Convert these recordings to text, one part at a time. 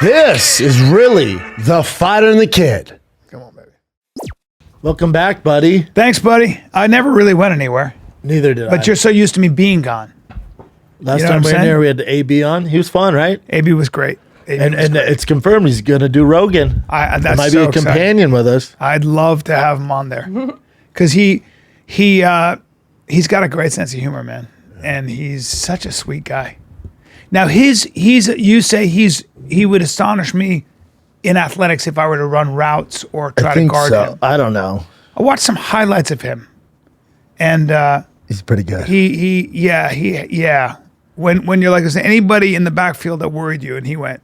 This is really the Fighter and the Kid. Come on, baby. Welcome back, buddy. Thanks, buddy. I never really went anywhere. Neither did I. But you're so used to me being gone. Last time we were in here, we had the AB on. He was fun, right? AB was great. And it's confirmed he's going to do Rogan. That's might so be a companion with us. I'd love to have him on there because he's got a great sense of humor, man, and he's such a sweet guy. Now you say he would astonish me in athletics if I were to run routes or try to guard him. I don't know. I watched some highlights of him, and he's pretty good. Yeah. When you're like, is there anybody in the backfield that worried you? And he went,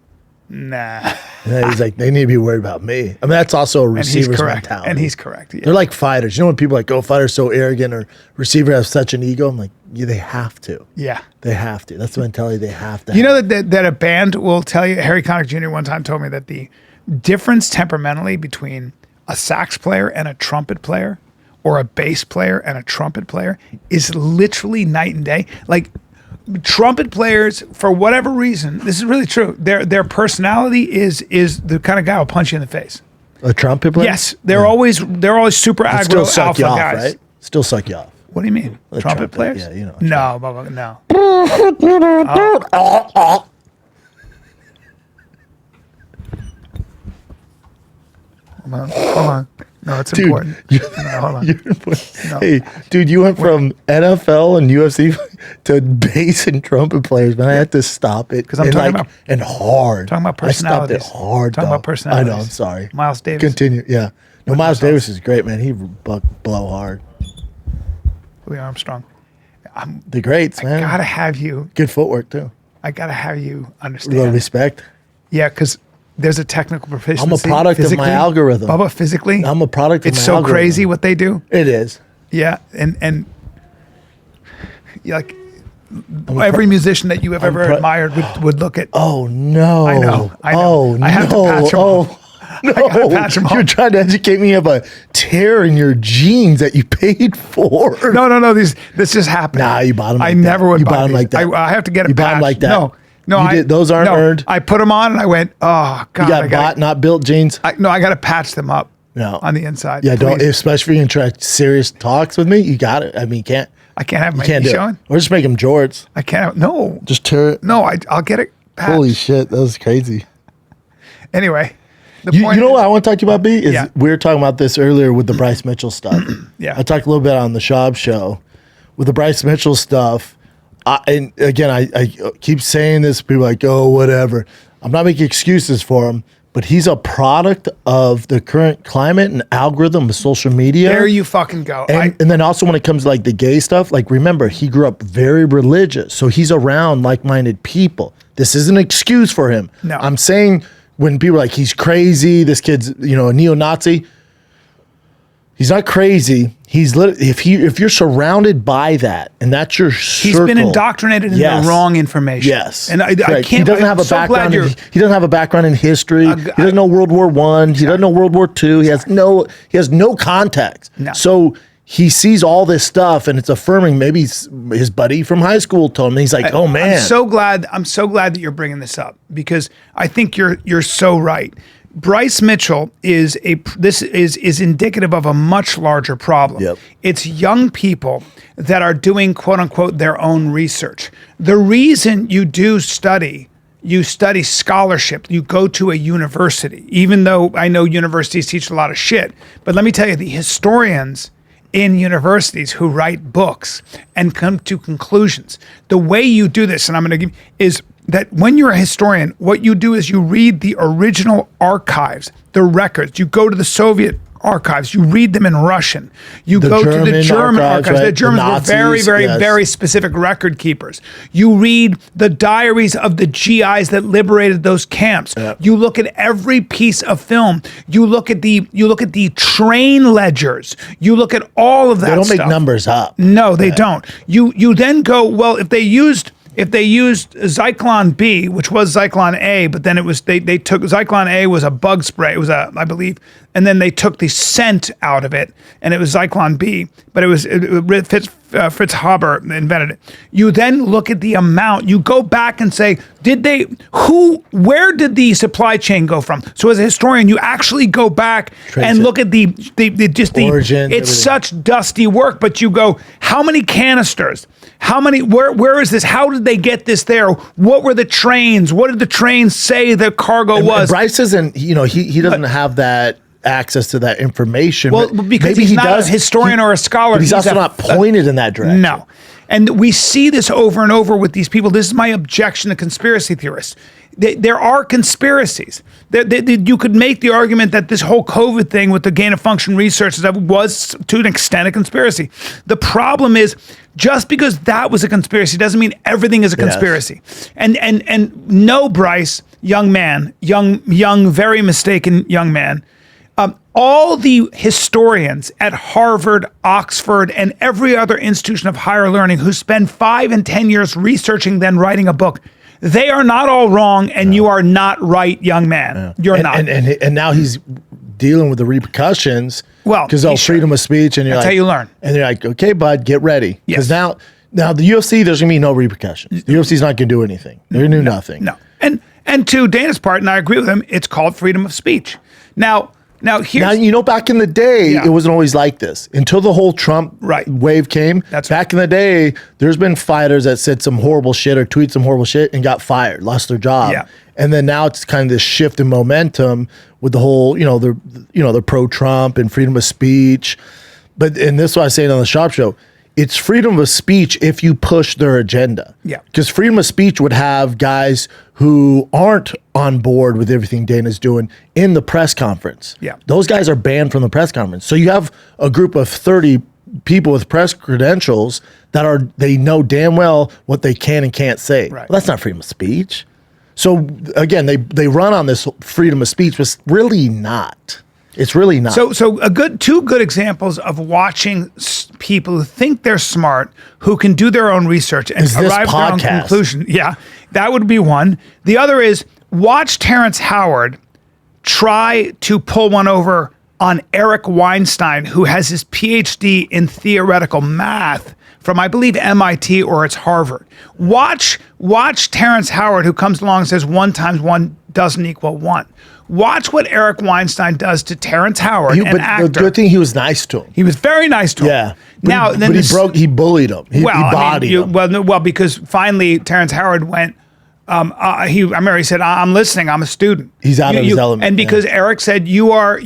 nah. Yeah, he's like, they need to be worried about me. I mean, that's also a receiver's mentality. And he's correct. Yeah. They're like fighters. You know when people are like, oh, fighter's so arrogant or receiver has such an ego? I'm like, yeah, they have to. Yeah. They have to. That's the mentality they have to have. You know that a band will tell you, Harry Connick Jr. one time told me that the difference temperamentally between a sax player and a trumpet player or a bass player and a trumpet player is literally night and day. Like, trumpet players, for whatever reason, this is really true. Their personality is the kind of guy who'll punch you in the face. A trumpet player? Yes, they're always super aggro still suck alpha you off, guys. right? Still suck you off. What do you mean? Trumpet players? Yeah, you know. No, Bubba, no. Hold on. No, it's important. No, hold on. No. Hey, dude, you went from NFL and UFC to bass and trumpet players, man. I had to stop it because I'm talking about hard. Talking about personalities. I stopped it hard. Talking about personalities. I know. I'm sorry. Miles Davis. Continue. Yeah. No, Miles Davis is great, man. He blow hard. Louis Armstrong. The greats, man. I gotta have you. Good footwork too. I gotta have you understand. A little respect. Yeah, because there's a technical proficiency. I'm a product of my algorithm. Bubba, physically. I'm a product of my algorithm. It's so crazy what they do. It is. Yeah, and like every musician that you have ever admired would look at. Oh no! I know. Oh I have to patch them up. No, I gotta patch them up. You're trying to educate me of a tear in your jeans that you paid for. No. This just happened. Nah, you bought them like I that. never would you buy bought them these. like that. I have to get a You bought them like that. No, those aren't earned. I put them on and I went, oh God. You got bought, not built jeans. I got to patch them up. No. On the inside. Yeah, don't. Especially if you're gonna try serious talks with me, you got it. I mean, you can't. I can't have my knee showing. Or just make them jorts. I can't. No. Just tear it. No, I'll get it patched. Holy shit, that was crazy. Anyway. You know what I want to talk to you about, B? Is Yeah. we were talking about this earlier with the Bryce Mitchell stuff. Yeah. I talked a little bit on the Schaub show. With the Bryce Mitchell stuff, and again, I keep saying this, people are like, oh, whatever. I'm not making excuses for him, but he's a product of the current climate and algorithm of social media. There you fucking go. And then also when it comes to like the gay stuff, like remember, he grew up very religious. So he's around like-minded people. This isn't an excuse for him. No. I'm saying when people are like, he's crazy, this kid's, a neo-Nazi. He's not crazy. He's if you're surrounded by that and that's your circle. He's been indoctrinated in the wrong information. Yes. And I can't. He doesn't have a background. He doesn't have a background in history. He doesn't know World War I. He doesn't know World War II. He has no context. No. So he sees all this stuff and it's affirming. Maybe his buddy from high school told him. He's like, oh man. I'm so glad that you're bringing this up because I think you're so right. Bryce Mitchell is indicative of a much larger problem. Yep. It's young people that are doing quote unquote their own research. The reason you study scholarship, you go to a university, even though I know universities teach a lot of shit, but let me tell you, the historians in universities who write books and come to conclusions, the way you do this, and I'm going to give, is that when you're a historian, what you do is you read the original archives, the records. You go to the Soviet archives. You read them in Russian. You go to the German archives. Right? The Germans were very, very specific record keepers. You read the diaries of the GIs that liberated those camps. Yep. You look at every piece of film. You look at the train ledgers. You look at all of that stuff. They don't make numbers up. No, they don't. You then go, well, if they used Zyklon B, which was Zyklon A, but then it was they took Zyklon A was a bug spray. It was I believe and then they took the scent out of it, and it was Zyklon B, but Fritz Haber invented it. You then look at the amount. You go back and say, where did the supply chain go from? So as a historian, you actually go back and look at the origin. It's such dusty work, but you go, how many canisters? How many? Where is this? How did they get this there? What were the trains? What did the trains say the cargo was? And Bryce isn't. He doesn't have that access to that information. Well, because he's not a historian or a scholar. But he's also not pointed in that direction. No. And we see this over and over with these people. This is my objection to conspiracy theorists. There are conspiracies. You could make the argument that this whole COVID thing with the gain-of-function research was, to an extent, a conspiracy. The problem is, just because that was a conspiracy doesn't mean everything is a conspiracy. Yes. And no, Bryce, young man, young, very mistaken young man, all the historians at Harvard, Oxford, and every other institution of higher learning who spend 5 and 10 years researching, then writing a book, they are not all wrong, and you are not right, young man. Yeah. You're not. And now he's dealing with the repercussions. Well, because freedom of speech, and that's how you learn. And they're like, okay, bud, get ready. Because Yes. now the UFC, there's gonna be no repercussions. The UFC's not gonna do anything. They're gonna do nothing. No. And to Dana's part, and I agree with him, it's called freedom of speech. Now here's back in the day, it wasn't always like this until the whole Trump wave came. That's back in the day. There's been fighters that said some horrible shit or tweeted some horrible shit and got fired, lost their job. Yeah. And then now it's kind of this shift in momentum with the whole, the pro-Trump and freedom of speech. And this is what I say on the Schaub show. It's freedom of speech if you push their agenda. Yeah. Because freedom of speech would have guys who aren't on board with everything Dana's doing in the press conference. Yeah. Those guys are banned from the press conference. So you have a group of 30 people with press credentials that they know damn well what they can and can't say. Right. Well, that's not freedom of speech. So again, they run on this freedom of speech, but it's really not. It's really not. So two good examples of watching people who think they're smart, who can do their own research and arrive at their own conclusion. Yeah, that would be one. The other is watch Terrence Howard try to pull one over on Eric Weinstein, who has his PhD in theoretical math from, I believe, MIT or it's Harvard. Watch Terrence Howard, who comes along and says 1 × 1 doesn't equal 1. Watch what Eric Weinstein does to Terrence Howard, an actor. The good thing, he was nice to him. He was very nice to him. Yeah. But he bullied him. He bodied him. Well, because finally Terrence Howard went, I remember he said, I'm listening, I'm a student. He's out of his element. And because Eric said, you are,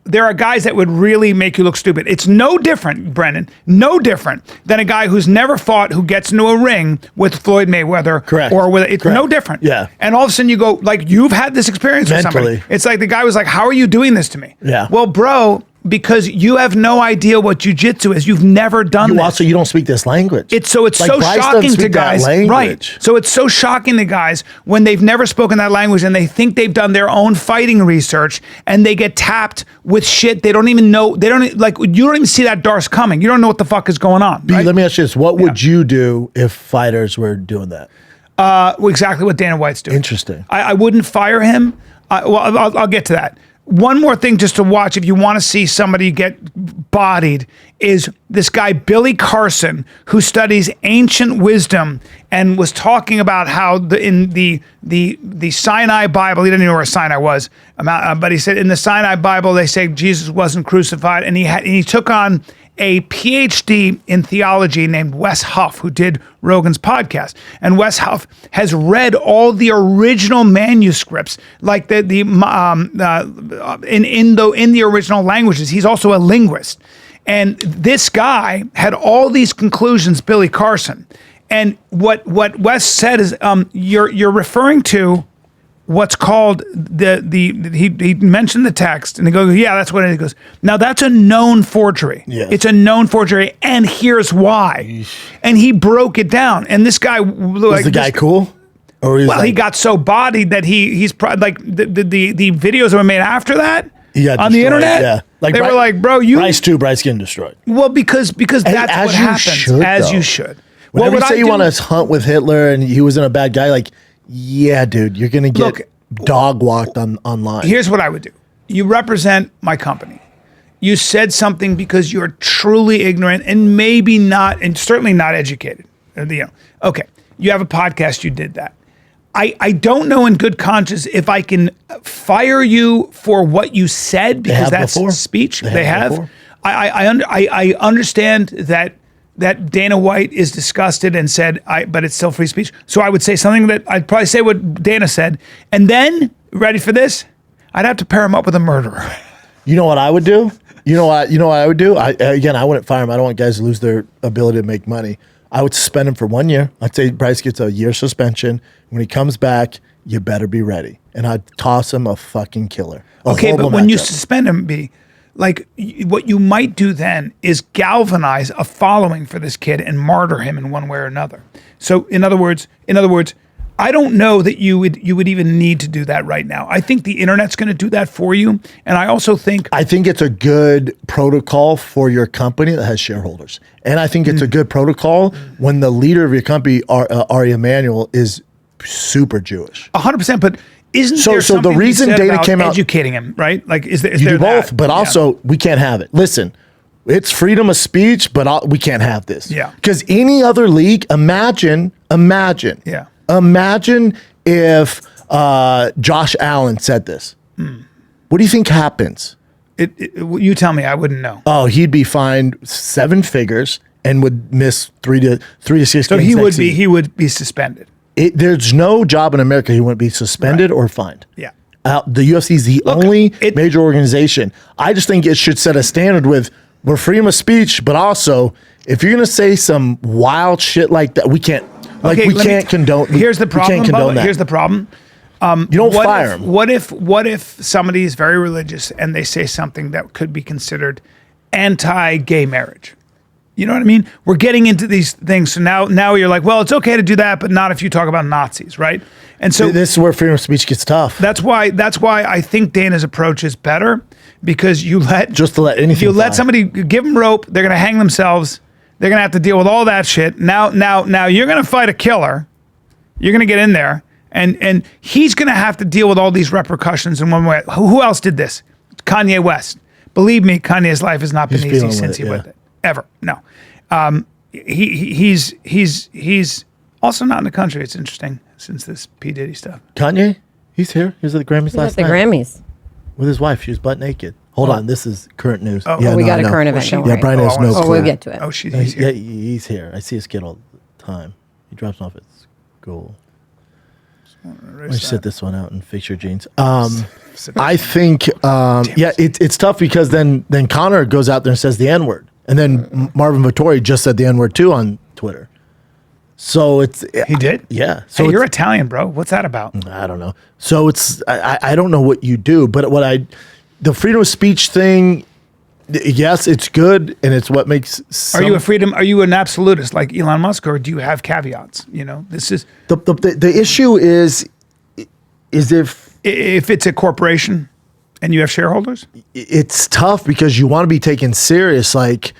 there are guys that would really make you look stupid. It's no different, Brendan, no different than a guy who's never fought, who gets into a ring with Floyd Mayweather. Correct. It's no different. Yeah. And all of a sudden you go, like, you've had this experience with somebody. It's like the guy was like, how are you doing this to me? Yeah. Well, bro, because you have no idea what jiu-jitsu is. You've never done this. Also, you don't speak this language. It's so shocking to guys. Right. So it's so shocking to guys when they've never spoken that language and they think they've done their own fighting research and they get tapped with shit they don't even know. You don't even see that Darce coming. You don't know what the fuck is going on. Right? Let me ask you this. What would you do if fighters were doing that? Exactly what Dana White's doing. Interesting. I wouldn't fire him. I'll get to that. One more thing just to watch if you want to see somebody get bodied is this guy, Billy Carson, who studies ancient wisdom and was talking about how in the Sinai Bible, he didn't even know where Sinai was, but he said in the Sinai Bible, they say Jesus wasn't crucified, and he took on a PhD in theology named Wes Huff, who did Rogan's podcast. And Wes Huff has read all the original manuscripts, like in the original languages. He's also a linguist. And this guy had all these conclusions, Billy Carson. And what Wes said is, you're referring to what's called he mentioned the text, and he goes, yeah, that's what it is. He goes, now that's a known forgery. Yes. It's a known forgery, and here's why. Eesh. And he broke it down. And this guy was the guy cool? Or he got so bodied that he's like the videos that were made after that on the internet. Yeah. They were like, bro, Bryce getting destroyed. Well, because that's what happens. You should. Whenever you say you want to hunt with Hitler and he wasn't a bad guy, like, yeah, dude, you're gonna get dog walked online. Here's what I would do. You represent my company. You said something because you're truly ignorant and maybe not, and certainly not educated. Okay, you have a podcast, you did that. I don't know in good conscience if I can fire you for what you said because that's before. speech. They have before. I understand that Dana White is disgusted and said, but it's still free speech. So I would say something that I'd probably say what Dana said. And then, ready for this? I'd have to pair him up with a murderer. You know what I would do? You know what I would do? I wouldn't fire him. I don't want guys to lose their ability to make money. I would suspend him for 1 year. I'd say Bryce gets a year suspension. When he comes back, you better be ready. And I'd toss him a fucking killer. Okay, but when you suspend him, what you might do then is galvanize a following for this kid and martyr him in one way or another. So in other words, I don't know that you would even need to do that right now. I think the internet's going to do that for you, and I also think it's a good protocol for your company that has shareholders, and I think it's a good protocol when the leader of your company, Ari Emanuel, is super Jewish. 100%, but isn't there so the reason Dana came out educating him, right? Like, is there you do both, that? but also we can't have it. Listen, it's freedom of speech, but we can't have this. Yeah, because any other league, imagine. Yeah. Imagine if Josh Allen said this. What do you think happens? You tell me. I wouldn't know. Oh, he'd be fined 7 figures and would miss 3 to 6 So games. he would be suspended. There's no job in America he wouldn't be suspended or fined. Yeah. The UFC is the only major organization. I just think it should set a standard with we're freedom of speech, but also if you're going to say some wild shit like that, we can't. We can't condone. Here's the problem. Here's the problem. You don't fire him. What if somebody is very religious and they say something that could be considered anti-gay marriage? You know what I mean? We're getting into these things. So now you're like, well, it's okay to do that, but not if you talk about Nazis, right? And so this is where freedom of speech gets tough. That's why I think Dana's approach is better because you let somebody give them rope, they're going to hang themselves. They're going to have to deal with all that shit. Now you're going to fight a killer. You're going to get in there, and he's going to have to deal with all these repercussions in one way. Who else did this? Kanye West. Believe me, Kanye's life has not been easy since he went it. Ever. No. He's also not in the country. It's interesting since this P. Diddy stuff. Kanye? He's here. He was at the Grammys last night. Grammys. With his wife. She was butt naked. Hold on, this is current news. We got a current event. Bryan has no clue. We'll get to it. Oh, he's here. Yeah, he's here. I see his kid all the time. He drops him off at school. Let me sit this one out and fix your jeans. I think, it's tough because then Conor goes out there and says the N-word. And then Marvin Vittori just said the N-word too on Twitter. So he did? Yeah. So you're Italian, bro. What's that about? I don't know. So I don't know what you do, but the freedom of speech thing, yes, it's good, and it's what makes. Are you an absolutist like Elon Musk, or do you have caveats? This is the issue is if it's a corporation and you have shareholders, it's tough because you want to be taken serious. Like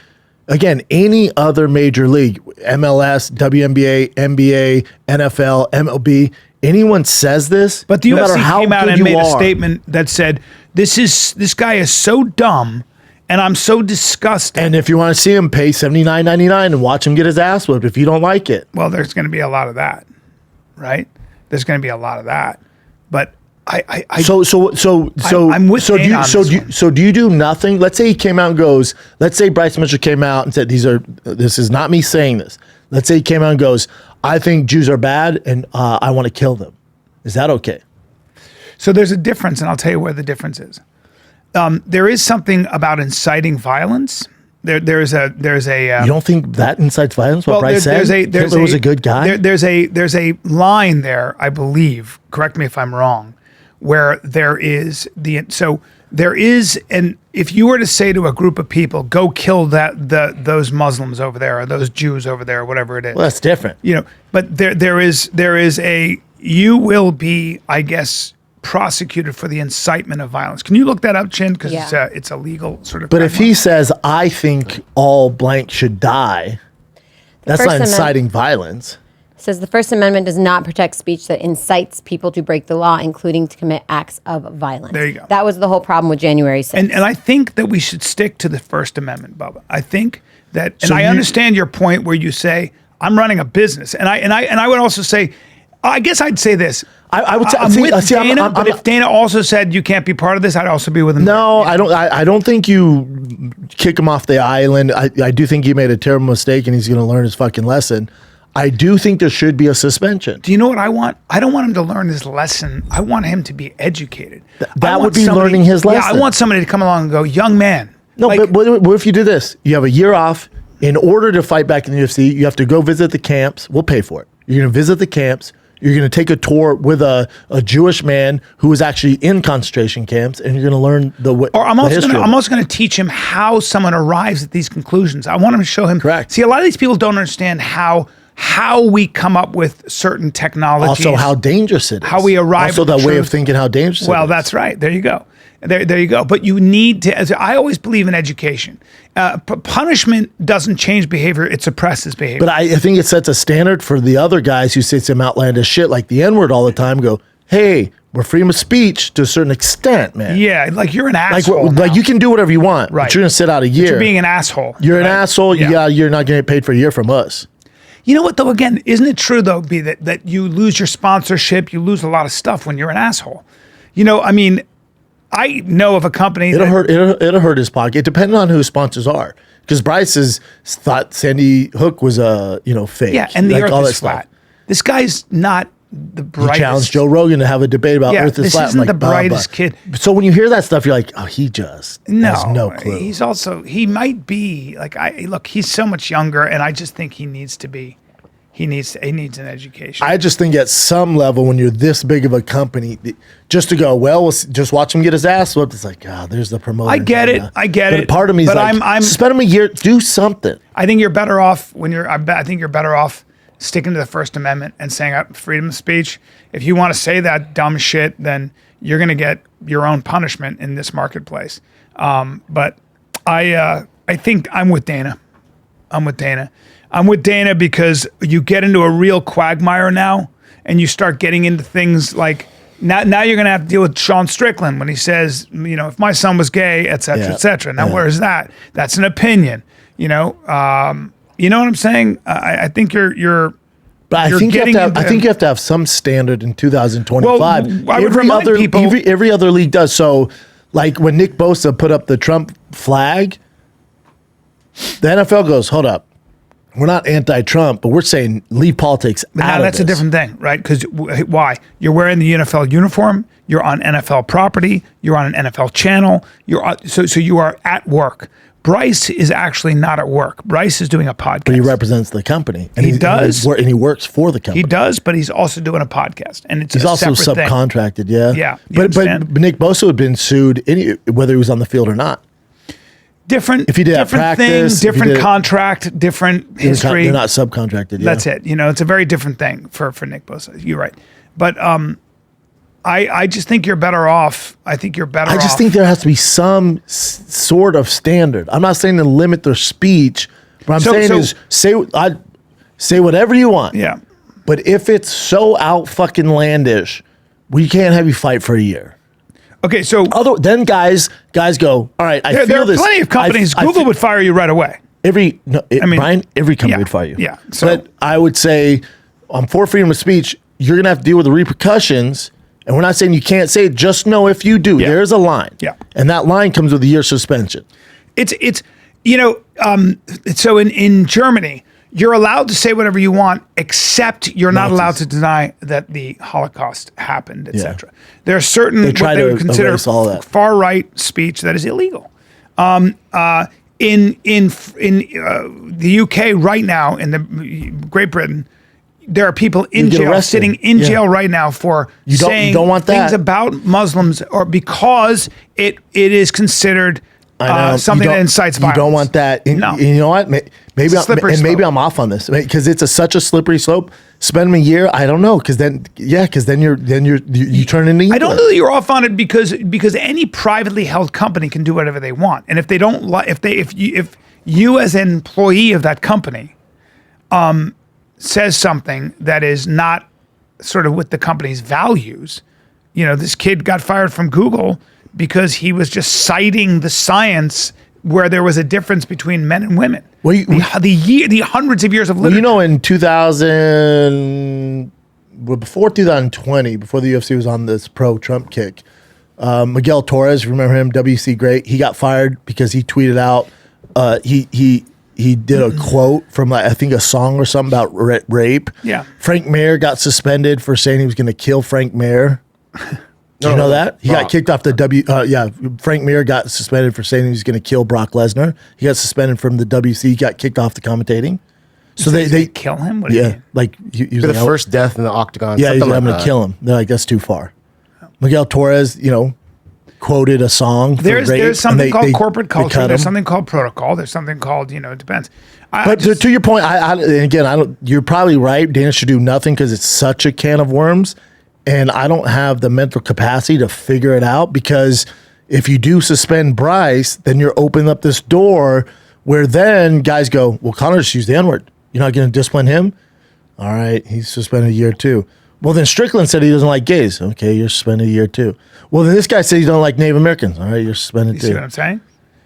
again, any other major league, MLS, WNBA, NBA, NFL, MLB. Anyone says this, but the UFC came out and made a statement that said, this guy is so dumb and I'm so disgusted. And if you want to see him, pay $79.99 and watch him get his ass whipped if you don't like it. Well, there's going to be a lot of that, right? There's going to be a lot of that. But I'm with Dana on this one. So do you do nothing? Let's say he came out and goes, let's say Bryce Mitchell came out and said, this is not me saying this. Let's say he came out and goes, I think Jews are bad and I want to kill them. Is that okay? So there's a difference, and I'll tell you where the difference is. There is something about inciting violence. There's a. You don't think that incites violence? What Bryce said? Hitler was a good guy. There's a line there, I believe. Correct me if I'm wrong. Where there is if you were to say to a group of people, go kill those Muslims over there or those Jews over there or whatever it is. Well, that's different. But there is you will be, I guess, prosecuted for the incitement of violence. Can you look that up, Chin? Because it's a legal sort of. But if he says, I think all blank should die, that's not inciting violence. Says the First Amendment does not protect speech that incites people to break the law, including to commit acts of violence. There you go. That was the whole problem with January 6th. And I think that we should stick to the First Amendment, Bubba. I think that, and I understand your point where you say, I'm running a business. And I would also say, I guess I'd say this. I would say, I'm with Dana, but if Dana also said you can't be part of this, I'd also be with him. No, I don't. I don't think you kick him off the island. I do think he made a terrible mistake, and he's going to learn his fucking lesson. I do think there should be a suspension. Do you know what I want? I don't want him to learn his lesson. I want him to be educated. That would be learning his lesson. Yeah, I want somebody to come along and go, young man. No, but what if you do this? You have a year off. In order to fight back in the UFC, you have to go visit the camps. We'll pay for it. You're going to visit the camps. You're going to take a tour with a Jewish man who was actually in concentration camps, and you're going to learn the history. Or I'm also going to teach him how someone arrives at these conclusions. I want him to show him. Correct. See, a lot of these people don't understand how we come up with certain technologies. Also, how dangerous it is. How we arrive. Also, at the that way truth. of thinking, how dangerous. Well, it is. that's right. There you go. There you go. But you need to. I always believe in education. Punishment doesn't change behavior; it suppresses behavior. But I think it sets a standard for the other guys who say some outlandish shit like the N-word all the time. Go, hey, we're freedom of speech to a certain extent, man. Yeah, like you're an asshole. Like you can do whatever you want, right? But you're gonna sit out a year. But you're being an asshole. You're an asshole. Yeah. You're not gonna get paid for a year from us. You know what, though? Again, isn't it true, though, B, that you lose your sponsorship, you lose a lot of stuff when you're an asshole? You know, I mean, I know of a company It'll hurt his pocket, depending on who his sponsors are. Because Bryce thought Sandy Hook was fake. Yeah, and the like, earth all is that flat. stuff. This guy's not the brightest. He challenged Joe Rogan to have a debate about earth is flat. This isn't the brightest kid. So when you hear that stuff, you're like, oh, he just has no clue. He might be, look, he's so much younger, and I just think he needs an education. I just think at some level, when you're this big of a company, just to go, well, we'll just watch him get his ass whipped. It's like, there's the promoter. I get it. But part of me is but like, I'm suspend him a year, do something. I think you're better off I think you're better off sticking to the First Amendment and saying freedom of speech. If you want to say that dumb shit, then you're going to get your own punishment in this marketplace. But I think I'm with Dana. I'm with Dana because you get into a real quagmire now, and you start getting into things like now you're going to have to deal with Sean Strickland when he says, if my son was gay, et cetera, et cetera. Now, where is that? That's an opinion. You know what I'm saying? I think you're. But I think you have to have some standard in 2025. Well, I would remind people. Every other league does. So, like when Nick Bosa put up the Trump flag, the NFL goes, hold up. We're not anti-Trump, but we're saying leave politics out of that's this. a different thing, right? Because why? You're wearing the NFL uniform. You're on NFL property. You're on an NFL channel. So you are at work. Bryce is actually not at work. Bryce is doing a podcast. But he represents the company. And he does. And he works for the company. He does, but he's also doing a podcast. And he's also subcontracted, thing. Yeah. But Nick Bosa would have been sued whether he was on the field or not. Different, if he did different practice, thing, different contract, different history. They're not subcontracted. Yeah. That's it. It's a very different thing for Nick Bosa. You're right. But I just think you're better off. I think think there has to be some sort of standard. I'm not saying to limit their speech. What I'm saying is say whatever you want. Yeah. But if it's so out fucking landish, we can't have you fight for a year. Okay, so then guys go, all right, I feel this. There are plenty of companies. Google would fire you right away. Brian, every company would fire you. Yeah. But I would say, I'm for freedom of speech. You're going to have to deal with the repercussions. And we're not saying you can't say it. Just know if you do, there's a line. Yeah. And that line comes with a year suspension. So in Germany, you're allowed to say whatever you want, except you're not allowed to deny that the Holocaust happened, etc. There are certain what they would consider far right speech that is illegal. In the UK right now, in the Great Britain, there are people in jail, sitting in jail right now for saying things about Muslims, or because it is considered something that incites violence. You don't want that. No. You know what? Maybe I'm off on this because it's such a slippery slope. Spend them a year. I don't know because then you turn into. I don't know that you're off on it because any privately held company can do whatever they want, and if they don't if you as an employee of that company, says something that is not sort of with the company's values, this kid got fired from Google because he was just citing the science where there was a difference between men and women. Well, the hundreds of years of literature. In 2000, before 2020, before the UFC was on this pro-Trump kick, Miguel Torres, remember him, WC great, he got fired because he tweeted out, he did a quote from I think a song or something about rape. Yeah. Frank Mir got suspended for saying he was going to kill Frank Mir. Do you know that? He got kicked off the Frank Mir got suspended for saying he was going to kill Brock Lesnar. He got suspended from the WC. He got kicked off the commentating. So they kill him? What do you mean? He was For the first death in the octagon. Yeah, he's like, I'm going to kill him. They're like, that's too far. Miguel Torres, quoted a song. There's something called corporate culture. There's something called protocol. There's something called, it depends. But to your point, you're probably right. Dana should do nothing because it's such a can of worms. And I don't have the mental capacity to figure it out, because if you do suspend Bryce, then you're opening up this door where then guys go, well, Conor just used the N-word. You're not going to discipline him? All right, he's suspended a year too. Well, then Strickland said he doesn't like gays. Okay, you're suspended a year too. Well, then this guy said he don't like Native Americans. All right, you're suspended too. You see what I'm saying?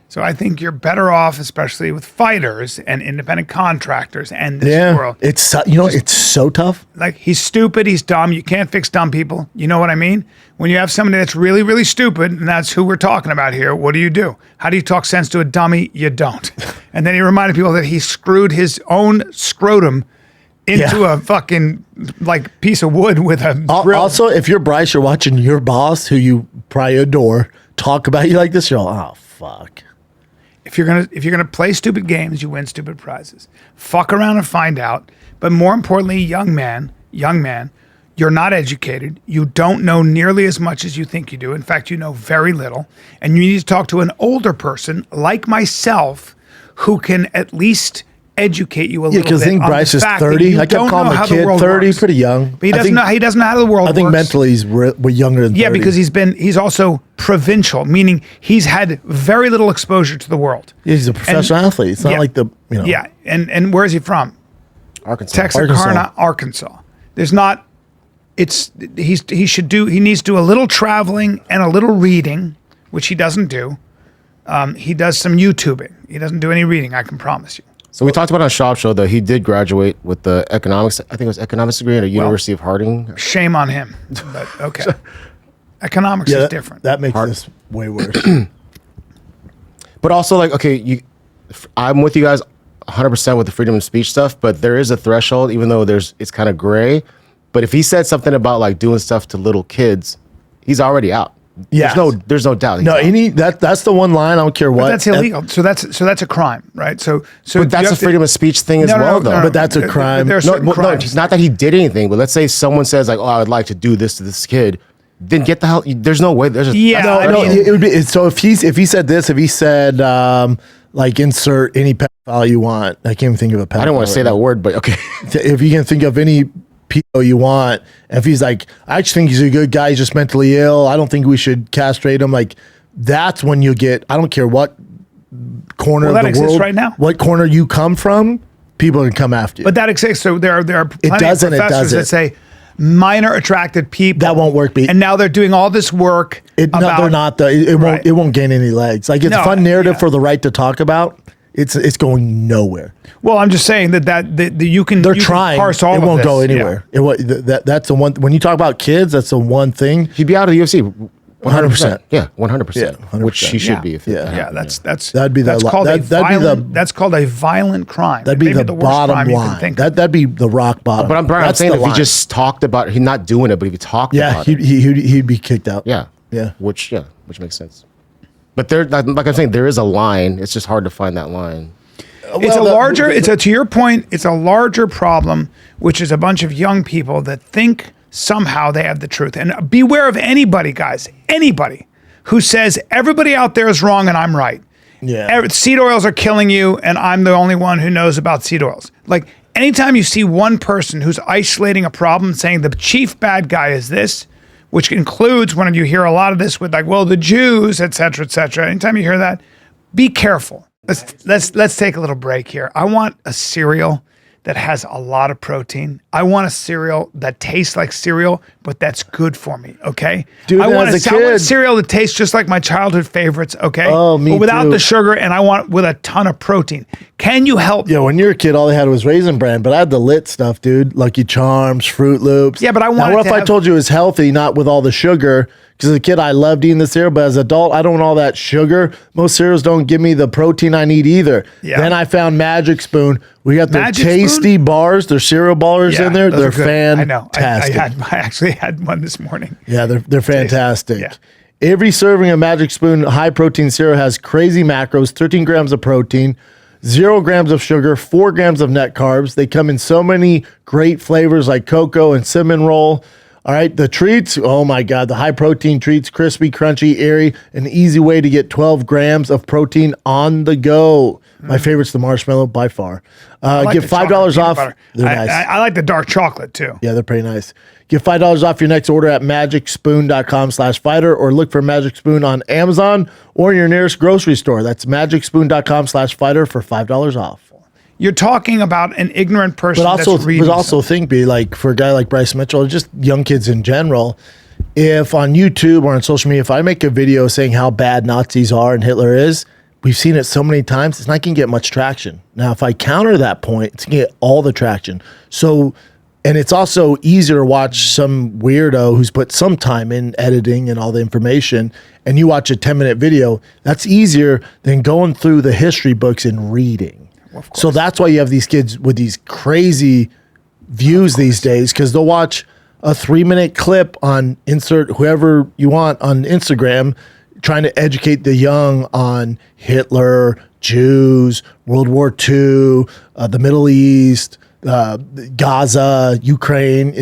So I think you're better off, especially with fighters and independent contractors and this world. It's so tough. Like, he's stupid, he's dumb. You can't fix dumb people. You know what I mean? When you have somebody that's really, really stupid, and that's who we're talking about here, what do? How do you talk sense to a dummy? You don't. And then he reminded people that he screwed his own scrotum into a fucking piece of wood with a drill. Also, if you're Bryce, you're watching your boss, who you probably adore, talk about you like this, you're like, oh, fuck. If you're gonna play stupid games, you win stupid prizes. Fuck around and find out. But more importantly, young man, you're not educated. You don't know nearly as much as you think you do. In fact, you know very little. And you need to talk to an older person like myself who can at least educate you a little bit. Because I think Bryce is 30. I kept calling him a kid. 30, pretty young. But he doesn't know how the world works. I think mentally he's younger than 30. Yeah, because he's also provincial, meaning he's had very little exposure to the world. Yeah, he's a professional athlete. It's not like Yeah, and where is he from? Arkansas. Texarkana, Arkansas. There's not. He needs to do a little traveling and a little reading, which he doesn't do. He does some YouTubing. He doesn't do any reading, I can promise you. So we talked about on Schaub show that he did graduate with the economics. I think it was economics degree at a University of Harding. Shame on him, but okay. Economics is different. That makes this way worse. But also, I'm with you guys 100% with the freedom of speech stuff, but there is a threshold, even though it's kind of gray. But if he said something about doing stuff to little kids, he's already out. Yeah, there's no doubt. No, that's the one line. I don't care what. But that's illegal. So that's a crime, right? So but that's a freedom of speech thing as well, though. But that's a crime. There are certain crimes. It's not that he did anything, but let's say someone says I would like to do this to this kid. Then get the hell. There's no way. It would be. So if he said this, if he said insert any pedophile you want, I can't even think of a pedophile. I don't want to say that word, but okay. If you can think of any pedo you want, if he's like, I actually think he's a good guy, he's just mentally ill, I don't think we should castrate him, that's when you get, I don't care what corner of the world right now, what corner you come from, people can come after you. But that exists. So there are plenty of professors that say minor attracted people that won't work. And now they're doing all this work. They're not. It won't gain any legs. It's a fun narrative for the right to talk about. It's going nowhere. Well, I'm just saying that you can. They're trying. Parse all it won't of go anywhere. Yeah. That's the one. When you talk about kids, that's the one thing. He'd be out of the UFC. 100%. Yeah, 100%. Yeah, 100%. Which he should be. That's called a violent crime. That'd be the bottom line. That'd be the rock bottom. But I'm saying if he just talked about it, he's not doing it, but if he talked about it, he'd be kicked out. Yeah. Which makes sense. But like I'm saying, there is a line. It's just hard to find that line. To your point, it's a larger problem, which is a bunch of young people that think somehow they have the truth. And beware of anybody, guys, anybody who says everybody out there is wrong and I'm right. Yeah. Seed oils are killing you and I'm the only one who knows about seed oils. Anytime you see one person who's isolating a problem, saying the chief bad guy is this, which includes when you hear a lot of this with the Jews, et cetera, et cetera. Anytime you hear that, be careful. Let's take a little break here. I want a cereal that has a lot of protein. I want a cereal that tastes like cereal, but that's good for me, okay? Dude, I want as a kid- cereal that tastes just like my childhood favorites, okay? Oh, me but without too. the sugar, and I want it with a ton of protein. Can you help me? Yeah, when you're a kid, all they had was Raisin Bran, but I had the lit stuff, dude. Lucky Charms, Fruit Loops. Yeah, but I Now, wanted what if to I have- told you it was healthy, not with all the sugar? Because as a kid, I loved eating the cereal, but as an adult, I don't want all that sugar. Most cereals don't give me the protein I need either. Yeah. Then I found Magic Spoon. We got their Magic tasty Spoon? bars, their cereal bars in there. those They're are good. fantastic. I know. I actually had one this morning. Yeah, they're fantastic. Yeah. Every serving of Magic Spoon high protein cereal has crazy macros, 13 grams of protein, 0 grams of sugar, 4 grams of net carbs. They come in so many great flavors like cocoa and cinnamon roll. All right, the treats, oh my God, the high protein treats, crispy, crunchy, airy, an easy way to get 12 grams of protein on the go. My favorite's the marshmallow by far. like Get the $5 chocolate peanut off. butter. They're I, nice. I like the dark chocolate too. Yeah, they're pretty nice. Get $5 off your next order at magicspoon.com/fighter or look for Magic Spoon on Amazon or your nearest grocery store. That's magicspoon.com/fighter for $5 off. You're talking about an ignorant person But that's reading. think, be like for a guy like Bryce Mitchell, or just young kids in general, if on YouTube or on social media, if I make a video saying how bad Nazis are and Hitler is, we've seen it so many times, it's not going to get much traction. Now, if I counter that point, it's going to get all the traction. So, and it's also easier to watch some weirdo who's put some time in editing and all the information, and you watch a 10-minute video. That's easier than going through the history books and reading. So that's why you have these kids with these crazy views these days, because they'll watch a 3-minute clip on insert whoever you want on Instagram trying to educate the young on Hitler, Jews, World War II, the Middle East, Gaza, Ukraine.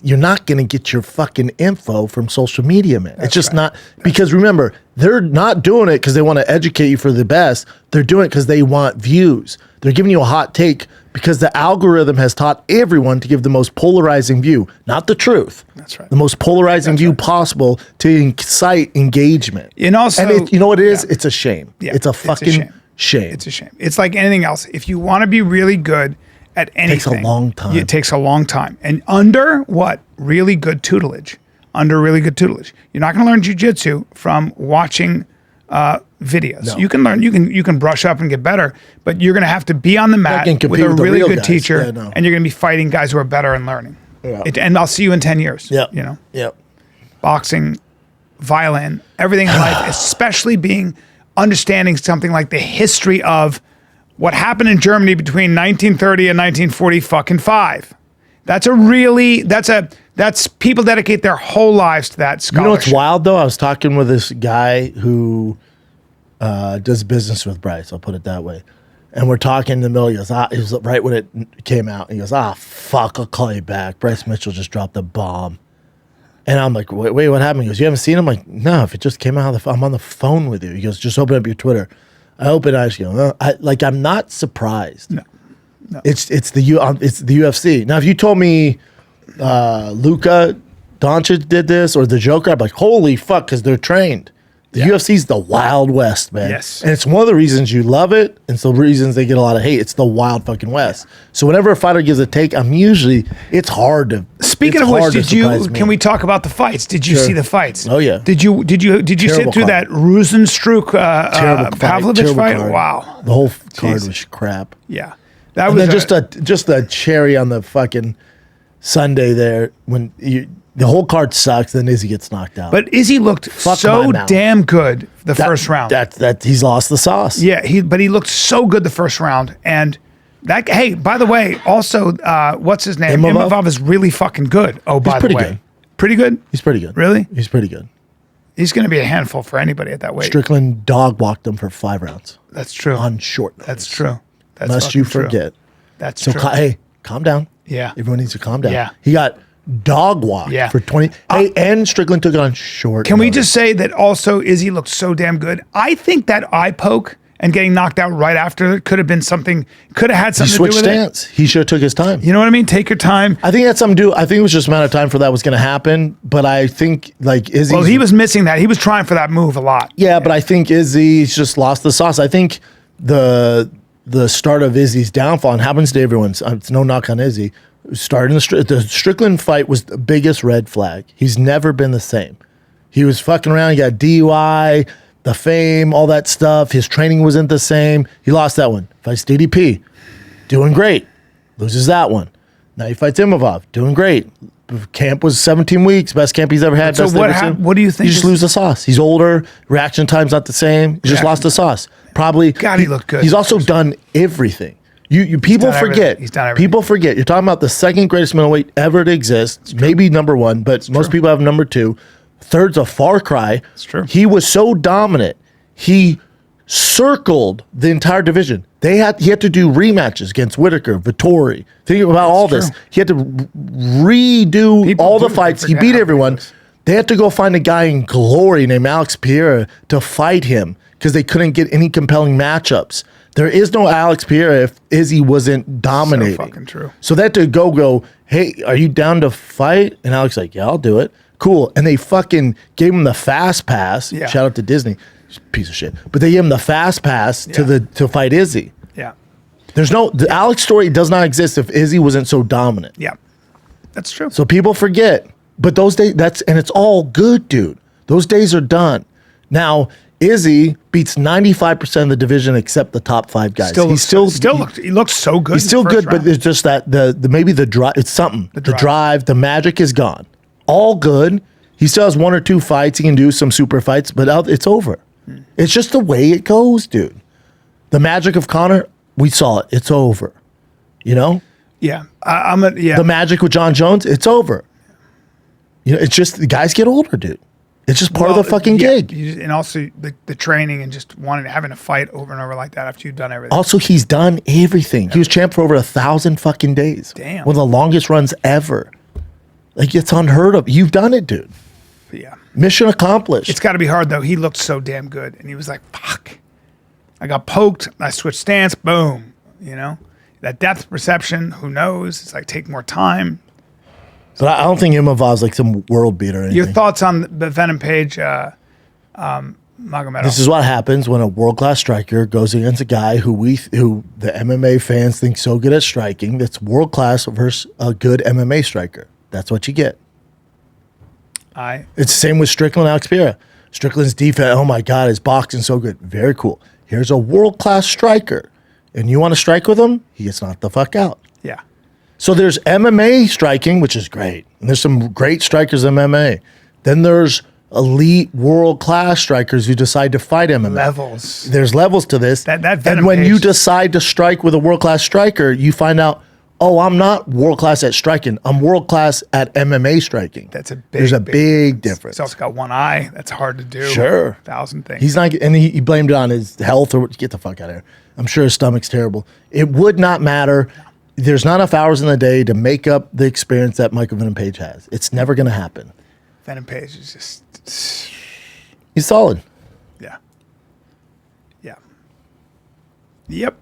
You're not going to get your fucking info from social media, man. It's just not, because remember, they're not doing it because they want to educate you for the best. They're doing it because they want views. They're giving you a hot take because the algorithm has taught everyone to give the most polarizing view, not the truth. That's right. The most polarizing view possible to incite engagement. And also, you know what it is? It's a shame. Yeah, It's a fucking shame. It's a shame. It's like anything else. If you want to be really good at anything, takes a long time. It takes a long time. And under what? Really good tutelage. Under really good tutelage. You're not going to learn jiu-jitsu from watching videos. No. You can learn, you can brush up and get better, but you're going to have to be on the mat can compete with a with the really real good guys. teacher, Yeah, no. and you're going to be fighting guys who are better and learning. Yeah. And I'll see you in 10 years. Yep. You know, Yep. boxing, violin, everything in life, especially understanding something like the history of what happened in Germany between 1930 and 1945. That's people dedicate their whole lives to that scholarship. You know what's wild though? I was talking with this guy who does business with Bryce. I'll put it that way. And we're talking in the middle. He goes, it was right when it came out. He goes, fuck, I'll call you back. Bryce Mitchell just dropped a bomb. And I'm like, wait, what happened? He goes, you haven't seen him? I'm like, no, if it just came out, I'm on the phone with you. He goes, just open up your Twitter. I open it, I just go, I'm not surprised. No. It's the UFC. Now, if you told me Luka Doncic did this or the Joker, I'd be like, holy fuck, because they're trained. The UFC's the Wild West, man. Yes. And it's one of the reasons you love it, and it's the reasons they get a lot of hate. It's the wild fucking West. So whenever a fighter gives a take, it's hard to. Speaking of which, can we talk about the fights? Did you see the fights? Oh, yeah. Did you sit Terrible through card. that Rosenstruck Terrible Pavlovich terrible fight? card. Wow. The whole card Jesus. was crap. Yeah. That And was then just a cherry on the fucking Sunday there when the whole card sucks, then Izzy gets knocked out. But Izzy looked so my mouth. damn good the first round. That he's lost the sauce. Yeah, but he looked so good the first round. And that, hey, by the way, also, what's his name? Imavov? Imavov is really fucking good. Oh, by the pretty way. good. Pretty good? He's pretty good. Really? He's pretty good. He's going to be a handful for anybody at that weight. Strickland dog walked him for 5 rounds That's true. on short notice. That's true. That's Lest you fucking true. forget. That's So true. hey, calm down. Yeah. Everyone needs to calm down. Yeah. He got dog walked Yeah. for 20. Hey, and Strickland took it on short Can we notice. just say that also Izzy looked so damn good? I think that eye poke and getting knocked out right after could have been something, could have had He something to do switched with stance. He should have took his time. it. You know what I mean? Take your time. I think that's something to do. I think it was just a matter of time for that was going to happen. But I think like Izzy. Well, he was missing that. He was trying for that move a lot. Yeah, but I think Izzy's just lost the sauce. I think the the start of Izzy's downfall, and happens to everyone. It's no knock on Izzy. Starting the Strickland fight was the biggest red flag. He's never been the same. He was fucking around. He got DUI, the fame, all that stuff. His training wasn't the same. He lost that one. Fights DDP, doing great. Loses that one. Now he fights Imavov, doing great. Camp was 17 weeks, best camp he's ever had. So what do you think? You just lose the sauce. He's older. Reaction time's not the same. He just lost the sauce. Probably. God, he looked good. He's also done everything. You people forget. He's done everything. People forget. You're talking about the second greatest middleweight ever to exist. Maybe number one, but most people have number two. Third's a far cry. It's true. He was so dominant. He circled the entire division. He had to do rematches against Whitaker, Vittori. Think about all this. He had to redo all the fights. He beat everyone. They had to go find a guy in glory named Alex Pereira to fight him because they couldn't get any compelling matchups. There is no Alex Pereira if Izzy wasn't dominating. So fucking true. So they had to go, hey, are you down to fight? And Alex like, yeah, I'll do it. Cool. And they fucking gave him the fast pass. Yeah. Shout out to Disney. Piece of shit. But they gave him the fast pass to fight Izzy. Yeah. The Alex story does not exist if Izzy wasn't so dominant. Yeah. That's true. So people forget. But those days, and it's all good, dude. Those days are done. Now, Izzy beats 95% of the division except the top 5 guys. He looked so good. He's still good, but it's just that maybe the drive. It's something. The drive, the magic is gone. All good. He still has 1 or 2 fights. He can do some super fights, but it's over. It's just the way it goes, dude. The magic of Conor, we saw it. It's over. You know? Yeah. The magic with John Jones, it's over. You know, it's just the guys get older, dude. It's just part of the fucking gig. And also the training and just having to fight over and over like that after you've done everything. Also, he's done everything. He was champ for over 1,000 fucking days. Damn. One of the longest runs ever. Like, it's unheard of. You've done it, dude. Yeah. Mission accomplished. It's got to be hard, though. He looked so damn good. And he was like, fuck. I got poked. I switched stance. Boom. You know? That depth perception, who knows? It's like, take more time. But I don't think Imavov's like some world beater or anything. Your thoughts on the Venom Page Magomedov? This is what happens when a world-class striker goes against a guy who the MMA fans think so good at striking. That's world-class versus a good MMA striker. That's what you get. It's the same with Strickland and Alex Pereira. Strickland's defense, oh my God, his boxing so good. Very cool. Here's a world-class striker. And you want to strike with him? He gets knocked the fuck out. Yeah. So there's MMA striking, which is great. And there's some great strikers in MMA. Then there's elite world-class strikers who decide to fight MMA. Levels. There's levels to this. And when you decide to strike with a world-class striker, you find out, oh, I'm not world-class at striking. I'm world-class at MMA striking. There's a big difference. He's also got one eye. That's hard to do. Sure. 1,000 things. He's not, and he blamed it on his health or get the fuck out of here. I'm sure his stomach's terrible. It would not matter. There's not enough hours in the day to make up the experience that Michael Venom Page has. It's never going to happen. Venom Page is just... He's solid. Yeah. Yeah. Yep.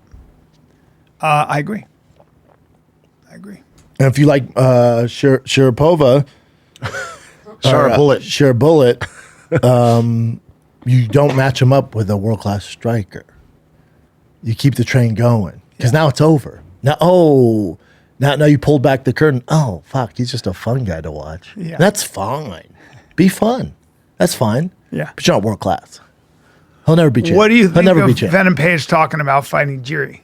I agree. And if you like Sharapova, Bullet, you don't match him up with a world-class striker. You keep the train going because now it's over. Now you pulled back the curtain. Oh, fuck, he's just a fun guy to watch. Yeah. That's fine. Be fun. That's fine. Yeah. But you're not world-class. He'll never be champ. What do you think He'll never of be champ. Venom Page talking about fighting Jiri?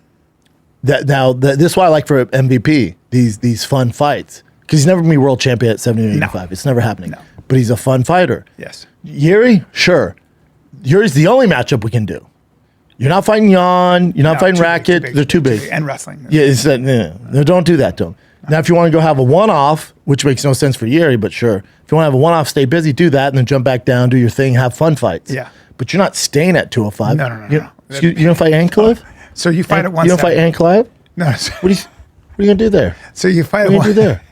This is why I like for MVP, these fun fights. Because he's never going to be world champion at 70 or 85. It's never happening. No. But he's a fun fighter. Yes. Yuri, sure. Yuri's the only matchup we can do. You're not fighting Jan. You're not fighting Racket. They're too big. And wrestling. Yeah, no, don't do that to him. Now, if you want to go have a one-off, which makes no sense for Yuri, but sure. If you want to have a one-off, stay busy, do that, and then jump back down, do your thing, have fun fights. Yeah. But you're not staying at 205. No. You don't fight Ankalev? So you fight at 170. You don't fight Ankalev? No. What are you going to do there? So you fight What are you going to do there?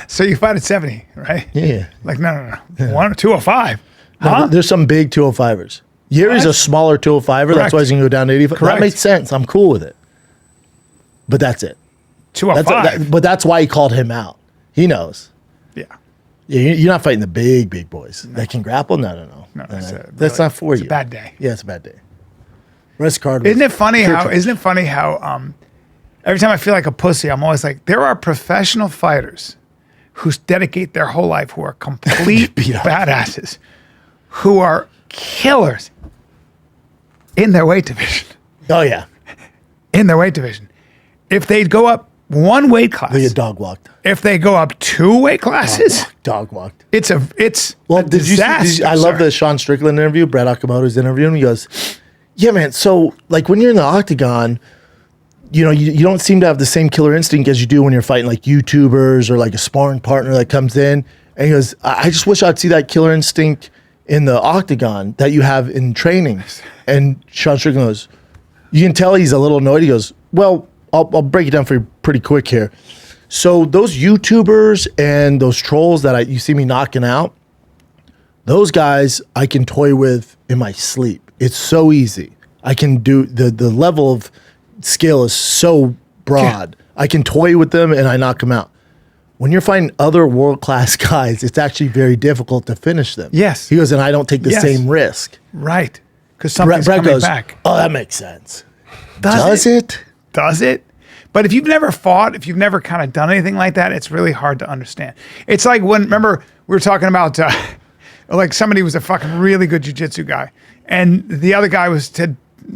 So you fight at 70, right? Yeah. Like, no. 205. No, Huh? there's some big 205ers. Yuri's a smaller 205er. That's why he's going to go down to 85. Correct. That makes sense. I'm cool with it. But that's it. 205. But that's why he called him out. He knows. Yeah. Yeah, you're not fighting the big boys that can grapple. No. No, That's not for you. It's a bad day. Yeah, it's a bad day. Rest card. Isn't it funny how every time I feel like a pussy, I'm always like, there are professional fighters who dedicate their whole life, who are complete badasses, who are killers in their weight division. Oh yeah, In their weight division. If they go up one weight class, they get dog walked. if they go up 2 weight classes, Dog walked. it's a Did you disaster. see, I love the Sean Strickland interview. Brett Okamoto's interviewing him. He goes, "Yeah, man. So like when you're in the octagon, you know, you don't seem to have the same killer instinct as you do when you're fighting like YouTubers or like a sparring partner that comes in." And he goes, I just wish I'd see that killer instinct in the octagon that you have in training. And Sean Strickland goes, you can tell he's a little annoyed. He goes, well, I'll break it down for you pretty quick here. So those YouTubers and those trolls that you see me knocking out, those guys I can toy with in my sleep. It's so easy. I can do the level of skill is so broad. Yeah. I can toy with them and I knock them out. When you're fighting other world-class guys, it's actually very difficult to finish them. Yes. He goes, and I don't take the same risk. Right. Because something's Brett coming goes, back. oh, that makes sense. Does it? Does it? But if you've never fought, if you've never kind of done anything like that, it's really hard to understand. It's like remember, we were talking about, like somebody was a fucking really good jiu-jitsu guy, and the other guy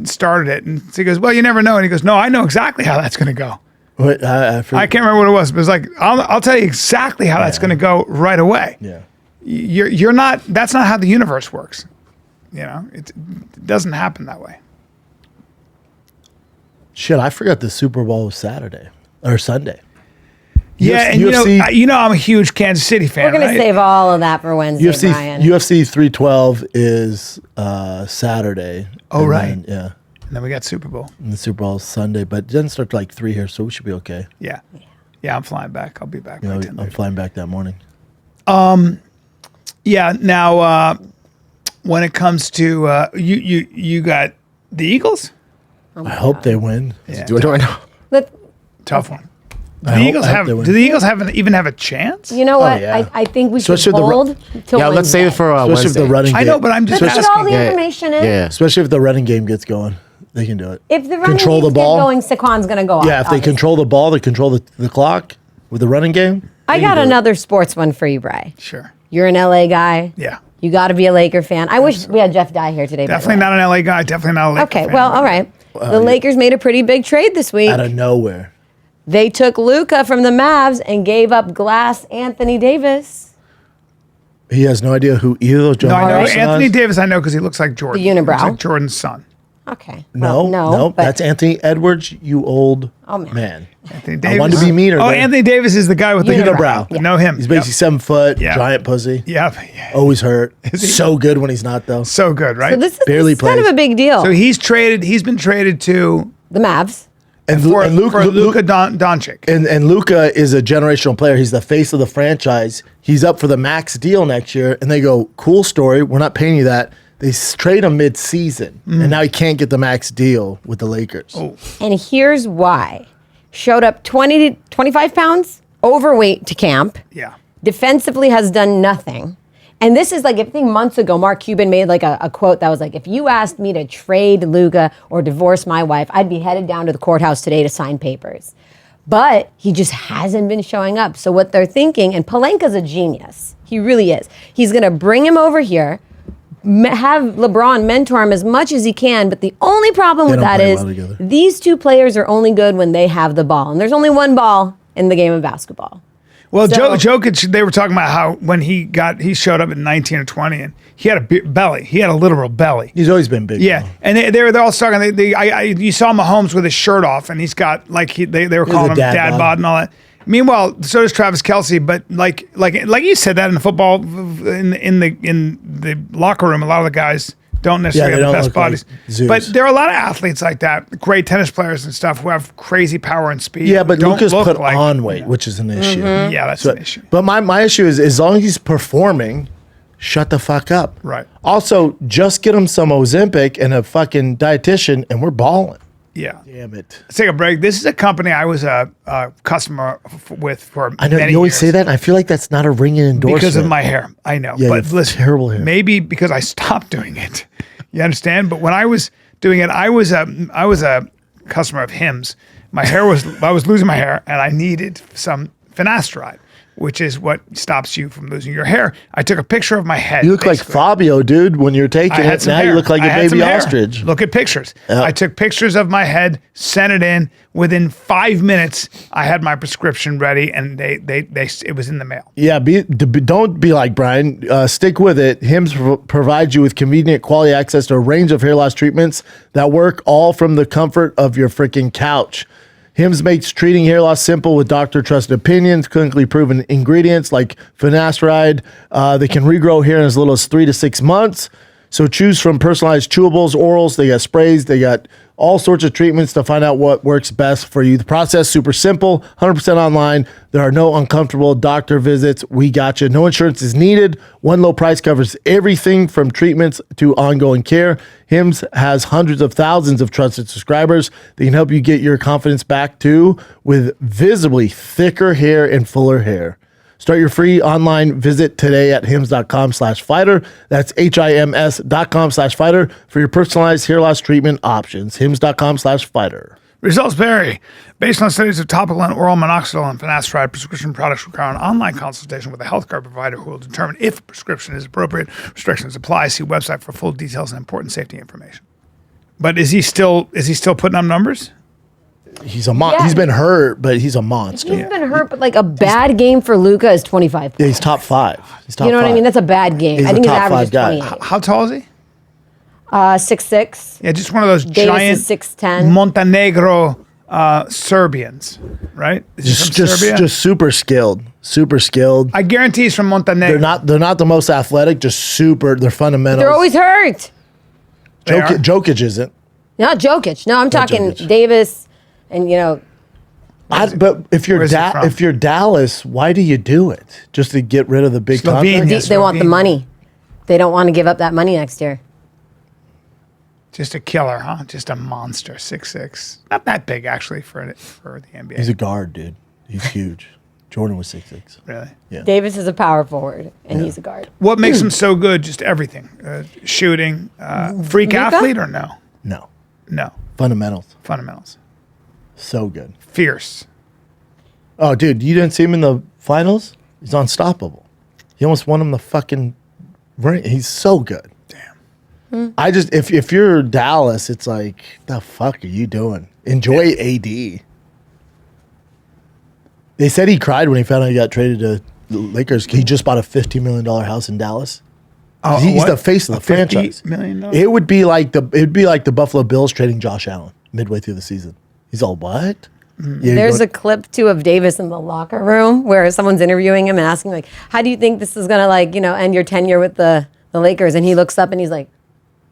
started it, and so he goes, well, you never know. And he goes, no, I know exactly how that's going to go. What, I can't remember what it was, but it was like, I'll tell you exactly how that's going to go right away. Yeah. You're not, that's not how the universe works. You know, it doesn't happen that way. Shit, I forgot the Super Bowl was Saturday or Sunday. Yeah, and UFC, you know I'm a huge Kansas City fan. We're going to save all of that for Wednesday, Bryan. UFC 312 is Saturday. Oh, right. Then, yeah. And then we got Super Bowl. And the Super Bowl is Sunday, but it doesn't start till like 3 here, so we should be okay. Yeah. Yeah, I'm flying back. I'll be back by 10:30. I'm flying back that morning. Yeah, now when it comes to you got the Eagles? I hope they win. Yeah. Do it right now. Tough one. Do I the hope- Eagles I hope have they win. do the Eagles even have a chance? You know what? yeah. I think we should Especially the hold till Yeah, let's save it for Especially if Wednesday. the running I game. know, but I'm just Let's put all the Yeah. information in. Yeah. Especially if the running game gets going. They can do it. If the running Control games the ball. get going, Saquon's going to go off. Yeah, if they obviously. control the ball, they control the clock with the running game. I they can got do it. another sports one for you, Bry. Sure. You're an LA guy. Yeah. You got to be a Laker fan. I wish we had Jeff Dye here today. by the Definitely way. not an LA guy, definitely not a Laker Okay, fan. well, all right. The Lakers made a pretty big trade this week. Out of nowhere. They took Luka from the Mavs and gave up Glass Anthony Davis. He has no idea who either of those No, I know Johnson Anthony is. Davis. I know because he looks like Jordan. The unibrow. Looks like Jordan's son. Okay. No, Well, no, but that's Anthony Edwards, you old Oh, man. Anthony I Davis. wanted to be meaner. Oh, there. Anthony Davis is the guy with the Unibrow. I know him. He's basically 7 foot, Yeah. giant pussy. Yep. Yeah. Always hurt. he? So good when he's not though. So good, right? So this Barely is kind of plays. a big deal. So he's been traded to The Mavs. And, for Luka Doncic. and Luka is a generational player. He's the face of the franchise. He's up for the max deal next year. And they go, cool story. We're not paying you that. They trade him mid-season. And now he can't get the max deal with the Lakers. Oh. And here's why. Showed up 20 to 25 pounds overweight to camp. Yeah. Defensively has done nothing. And this is like, I think months ago, Mark Cuban made like a quote that was like, if you asked me to trade Luka or divorce my wife, I'd be headed down to the courthouse today to sign papers. But he just hasn't been showing up. So what they're thinking, and Pelinka's a genius. He really is. He's going to bring him over here, have LeBron mentor him as much as he can. But the only problem with don't that play is well together. these two players are only good when they have the ball. And there's only one ball in the game of basketball. Well, So- Jokic, they were talking about how when he showed up at 19 or 20 and he had a belly. He had a literal belly. He's always been big. Yeah, though. and they're all talking. You saw Mahomes with his shirt off, and he's got like they were calling a him dad dad bod. bod and all that. Meanwhile, so does Travis Kelce, but like you said that in the football in the locker room, a lot of the guys don't necessarily they have the don't best look like bodies. Zeus. But there are a lot of athletes like that, great tennis players and stuff who have crazy power and speed. Yeah, but don't Luka's look put like- on weight, which is an issue. Yeah, that's So- an issue. But my issue is as long as he's performing, shut the fuck up. Right. Also, just get him some Ozempic and a fucking dietitian, and we're balling. Yeah. Damn it. Let's take a break. This is a company I was a customer with for I know many you always years. say that, and I feel like that's not a ringing endorsement. Because of my hair. I know. Yeah, but you have listen, terrible hair. maybe because I stopped doing it. You understand? But when I was doing it. I was a customer of Hims. I was losing my hair, and I needed some finasteride, which is what stops you from losing your hair. I took a picture of my head. You look like Fabio, dude, when you're taking it. Now you look like a baby ostrich. Look at pictures. Yep. I took pictures of my head, sent it in. Within 5 minutes, I had my prescription ready, and it was in the mail. Yeah, don't be like Bryan. Stick with it. Hims provides you with convenient, quality access to a range of hair loss treatments that work all from the comfort of your freaking couch. Hims makes treating hair loss simple with doctor-trusted opinions, clinically proven ingredients like finasteride. They can regrow hair in as little as 3 to 6 months. So choose from personalized chewables, orals. They got sprays. They got all sorts of treatments to find out what works best for you. The process super simple, 100% online. There are no uncomfortable doctor visits. We got you. No insurance is needed. One low price covers everything from treatments to ongoing care. Hims has hundreds of thousands of trusted subscribers. They can help you get your confidence back too with visibly thicker hair and fuller hair. Start your free online visit today at hims.com/fighter. That's HIMS.com/fighter for your personalized hair loss treatment options. hims.com/fighter. Results vary. Based on studies of topical and oral minoxidil and finasteride, prescription products require an online consultation with a healthcare provider who will determine if a prescription is appropriate. Restrictions apply. See website for full details and important safety information. But is he still putting up numbers? He's a monster. Yeah. He's been hurt, but he's a monster. He's been hurt, but like a bad game for Luka is 25 points. Yeah, he's top 5. He's top You know what I 5. mean? That's a bad game. He's I a think his top average 5 is guy. 28. How tall is he? 6'6". Yeah, just one of those Davis giant is 6'10". Montenegro Serbians, right? Is he from Serbia? Just super skilled. Super skilled. I guarantee he's from Montenegro. They're not the most athletic, just super. They're fundamentals. They're always hurt. They are? Jokic isn't. Not Jokic. No, I'm talking Jokic. Davis and, But if you're Where's he from? if you're Dallas, why do you do it? Just to get rid of the big Slovenia. contract? they want the Slovenia. money. They don't want to give up that money next year. Just a killer, huh? Just a monster, 6'6". Not that big, actually, for the NBA. He's a guard, dude. He's huge. Jordan was 6'6". Really? Yeah. Davis is a power forward, and he's a guard. What makes him so good? Just everything. Shooting. Freak Luka? athlete or no? No. No. Fundamentals. Fundamentals. So good. Fierce. Oh, dude, you didn't see him in the finals? He's unstoppable. He almost won him the fucking ring. He's so good. Damn. I just, if you're Dallas, it's like, the fuck are you doing? Enjoy AD. They said he cried when he found out he got traded to the Lakers. He just bought a $15 million house in Dallas. Oh, He's what? the face of the $50 franchise. million? It would be like the Buffalo Bills trading Josh Allen midway through the season. He's all, what? Yeah, There's a clip too of Davis in the locker room where someone's interviewing him and asking like, "How do you think this is gonna end your tenure with the Lakers?" And he looks up and he's like,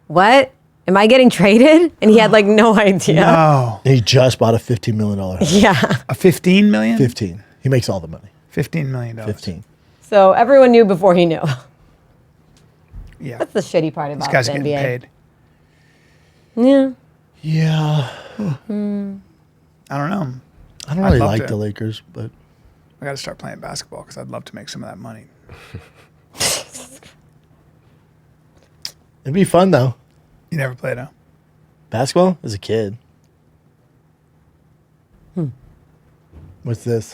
"What? Am I getting traded?" And he had like no idea. No. he just bought a $15 million house. Yeah. A 15 million? 15. He makes all the money. $15 million. 15. So everyone knew before he knew. Yeah. That's the shitty part These about guys the are getting NBA. paid. Yeah. Yeah. I don't know. I don't I'd really love like to. the Lakers, but I got to start playing basketball because I'd love to make some of that money. it'd be fun though. You never played, huh? Basketball as a kid. What's this?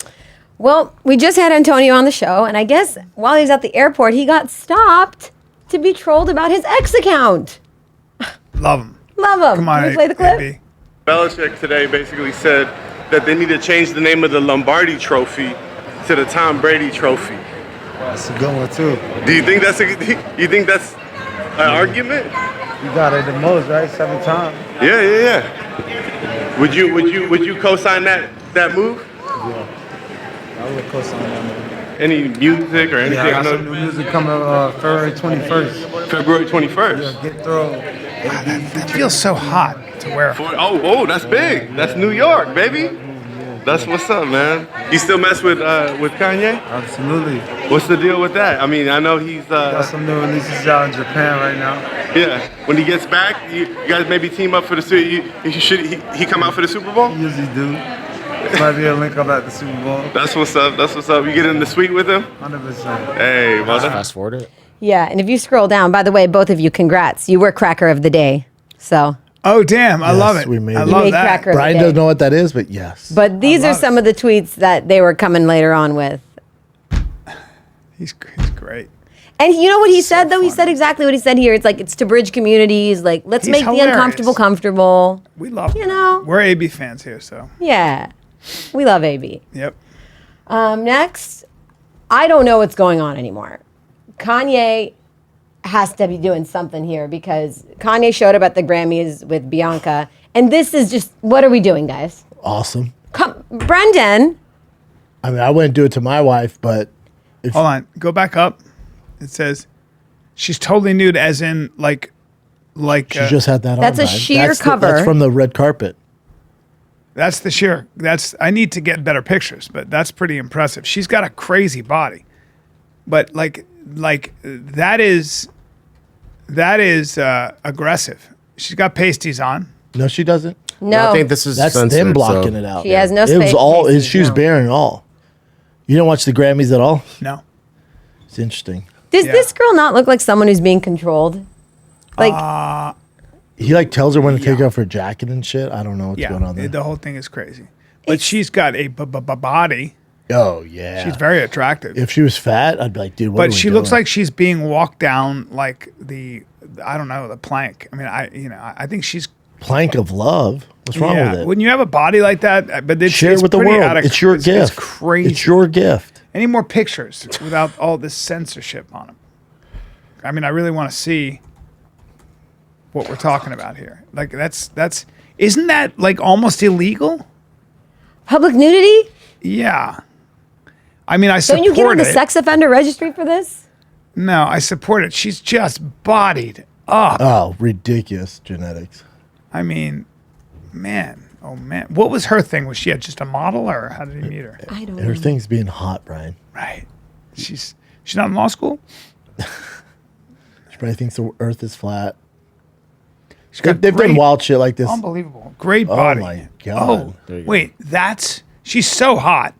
Well, we just had Antonio on the show, and I guess while he was at the airport, he got stopped to be trolled about his X account. Love him. Love him. Come on, Can we play the clip? AB. Belichick today basically said that they need to change the name of the Lombardi Trophy to the Tom Brady Trophy. That's a good one too. Do you think that's an argument? You got it the most, right? 7 times. Yeah. Would you co-sign that move? I would co-sign that one. Any music or anything? Yeah, I got I some know new music coming February 21st. February 21st. Yeah, Get Throw. That feels so hot to wear. Oh, that's big. That's New York, baby. That's what's up, man. You still mess with Kanye? Absolutely. What's the deal with that? I mean, I know he's Got some new releases out in Japan right now. yeah. When he gets back, you guys maybe team up for the he come out for the Super Bowl? We usually do. Might be a link up at the Super Bowl. That's what's up. You get in the suite with him? 100%. Hey, well, Fast forward it. Yeah, and if you scroll down, by the way, both of you, congrats. You were Cracker of the Day. So Oh, damn. I love it. we made I it. love made that. cracker of the Bryan day. doesn't know what that is, but yes. But these are love some of the tweets that they were coming later on with. He's great. And you know what he said, though? He funny. said exactly what he said here. It's like, it's to bridge communities. Like, let's He's make the hilarious. uncomfortable comfortable. We love You know. We're AB fans here, so. Yeah. We love AB. Yep. Next, I don't know what's going on anymore. Kanye has to be doing something here because Kanye showed up at the Grammys with Bianca. And this is just, what are we doing, guys? Awesome. Come, Brendan. I mean, I wouldn't do it to my wife, but Hold on. Go back up. It says she's totally nude, as in like. she just had that on. That's a Bryan. sheer That's cover. That's from the red carpet. That's the sheer. I need to get better pictures, but that's pretty impressive. She's got a crazy body, but like that is aggressive. She's got pasties on. No, she doesn't. No. I think this is That's censored, them blocking so- it out. She has no It was space. all. Pasties, She was no. bearing all. You don't watch the Grammys at all? No. It's interesting. Does Yeah. this girl not look like someone who's being controlled? Like, He like tells her when to take off her jacket and shit. I don't know what's going on there. The whole thing is crazy. But she's got a body. Oh yeah. She's very attractive. If she was fat, I'd be like, dude. What are But we she looks doing? like she's being walked down like I don't know, the plank. I mean, I think she's plank of love. What's wrong with it? When you have a body like that, but it's, Share it's it with the pretty world. out of- It's your gift. It's crazy. It's your gift. Any more pictures without all this censorship on them? I mean, I really want to see what we're talking about here. Like isn't that like almost illegal? public nudity? Yeah. I mean, I Don't support you get on the it. sex offender registry for this? No, I support it. She's just bodied up. Oh, ridiculous genetics. I mean, man, oh man. What was her thing? Was she just a model, or how did he meet her? I don't Her know. thing's being hot, Bryan. Right. She's not in law school? She probably thinks the Earth is flat. She's got They've done great- wild shit like this. Unbelievable. Great body. my God. Oh, There you go. wait, she's so hot.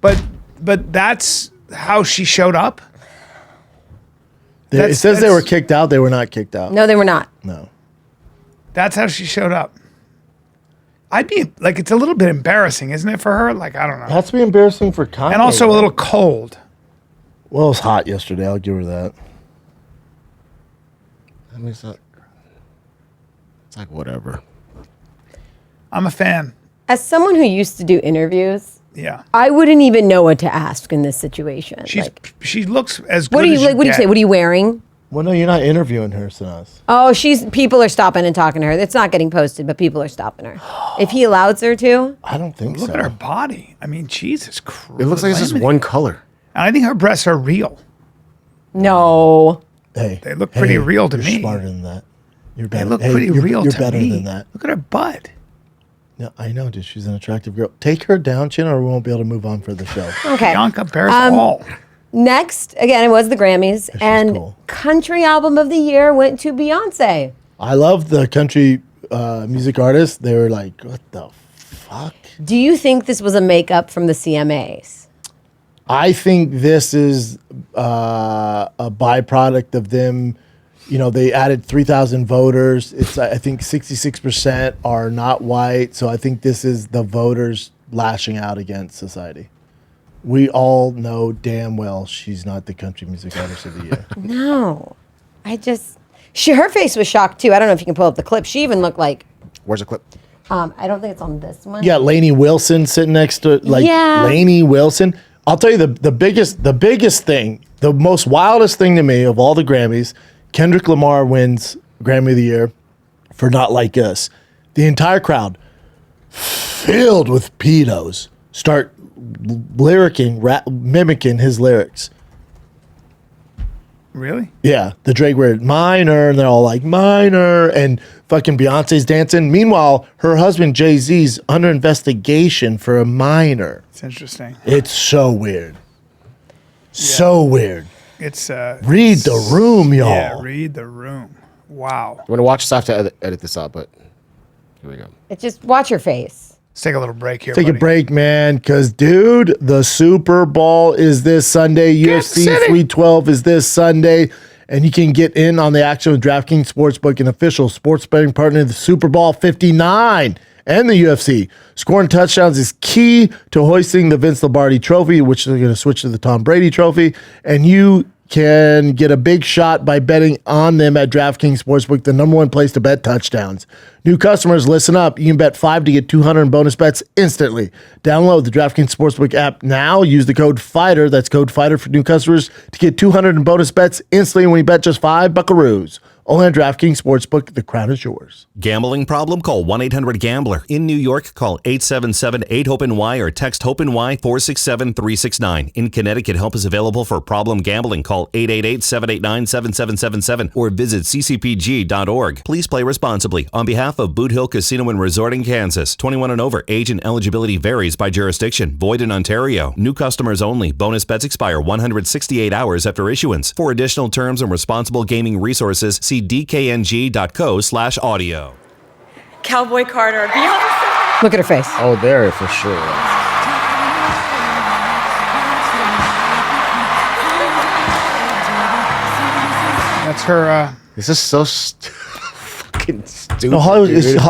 But that's how she showed up? It That's- says they that's- were kicked out. They were not kicked out. No, they were not. No. That's how she showed up. I'd be like, it's a little bit embarrassing, isn't it, for her? Like, I don't know. That's be embarrassing for Kanye. And also a man. little cold. Well, it was hot yesterday. I'll give her that. I mean, it's like whatever. I'm a fan. As someone who used to do interviews, Yeah. I wouldn't even know what to ask in this situation. She looks as good what do as you like? What do you get. say? What are you wearing? Well, no, you're not interviewing her, Sinas. Oh, people are stopping and talking to her. It's not getting posted, but people are stopping her. If he allows her to, I don't think Look so. at her body. I mean, Jesus Christ. It looks like it's just one color. I think her breasts are real. no. Hey, They look pretty real to you're me. Smarter than that. You're They better. look Hey, pretty you're, real You're to better me. than that. Look at her butt. No, I know, dude. She's an attractive girl. Take her down, Chin, or we won't be able to move on for the show. Okay. Bianca bears all. Next, again, it was the Grammys, and cool. Country Album of the Year went to Beyonce. I love the country music artists. They were like, what the fuck? Do you think this was a makeup from the CMAs? I think this is a byproduct of them. You know, they added 3,000 voters. It's I think 66% are not white. So I think this is the voters lashing out against society. We all know damn well she's not the country music artist of the year. No. Her face was shocked too. I don't know if you can pull up the clip. She even looked like, Where's the clip? I don't think it's on this one. You got Lainey Wilson sitting next to Yeah. Lainey Wilson. I'll tell you the biggest thing, the most wildest thing to me of all the Grammys, Kendrick Lamar wins Grammy of the Year for Not Like Us. The entire crowd filled with pedos start mimicking his lyrics. Really? Yeah, the Drake word minor, and they're all like minor, and fucking Beyonce's dancing. Meanwhile, her husband Jay-Z's under investigation for a minor. It's interesting. It's so weird. So weird. It's Read the room, y'all. Yeah, read the room. Wow. I'm gonna watch this. I have to edit this out, but here we go. It's just watch your face. Let's take a little break here. Take a buddy. break, man, because, dude, the Super Bowl is this Sunday. UFC City. 312 is this Sunday. And you can get in on the action with DraftKings Sportsbook, an official sports betting partner of the Super Bowl 59 and the UFC. Scoring touchdowns is key to hoisting the Vince Lombardi Trophy, which they're going to switch to the Tom Brady Trophy. And you can get a big shot by betting on them at DraftKings Sportsbook, the number one place to bet touchdowns. New customers, listen up. You can bet 5 to get 200 in bonus bets instantly. Download the DraftKings Sportsbook app now. Use the code FIGHTER, that's code FIGHTER for new customers, to get 200 in bonus bets instantly when you bet just $5. Only on DraftKings Sportsbook, the crown is yours. Gambling problem? Call 1-800-GAMBLER. In New York, call 877-8-HOPE-NY or text HOPE-NY 467-369. In Connecticut, help is available for problem gambling. Call 888-789-7777 or visit ccpg.org. Please play responsibly. On behalf of Boot Hill Casino and Resort in Kansas, 21 and over. Age and eligibility varies by jurisdiction. Void in Ontario. New customers only. Bonus bets expire 168 hours after issuance. For additional terms and responsible gaming resources, see dkng.co/audio. Cowboy Carter. Look at her face. Oh, there for sure. That's her. This is so fucking stupid. No, Hollywood dude. It's they're-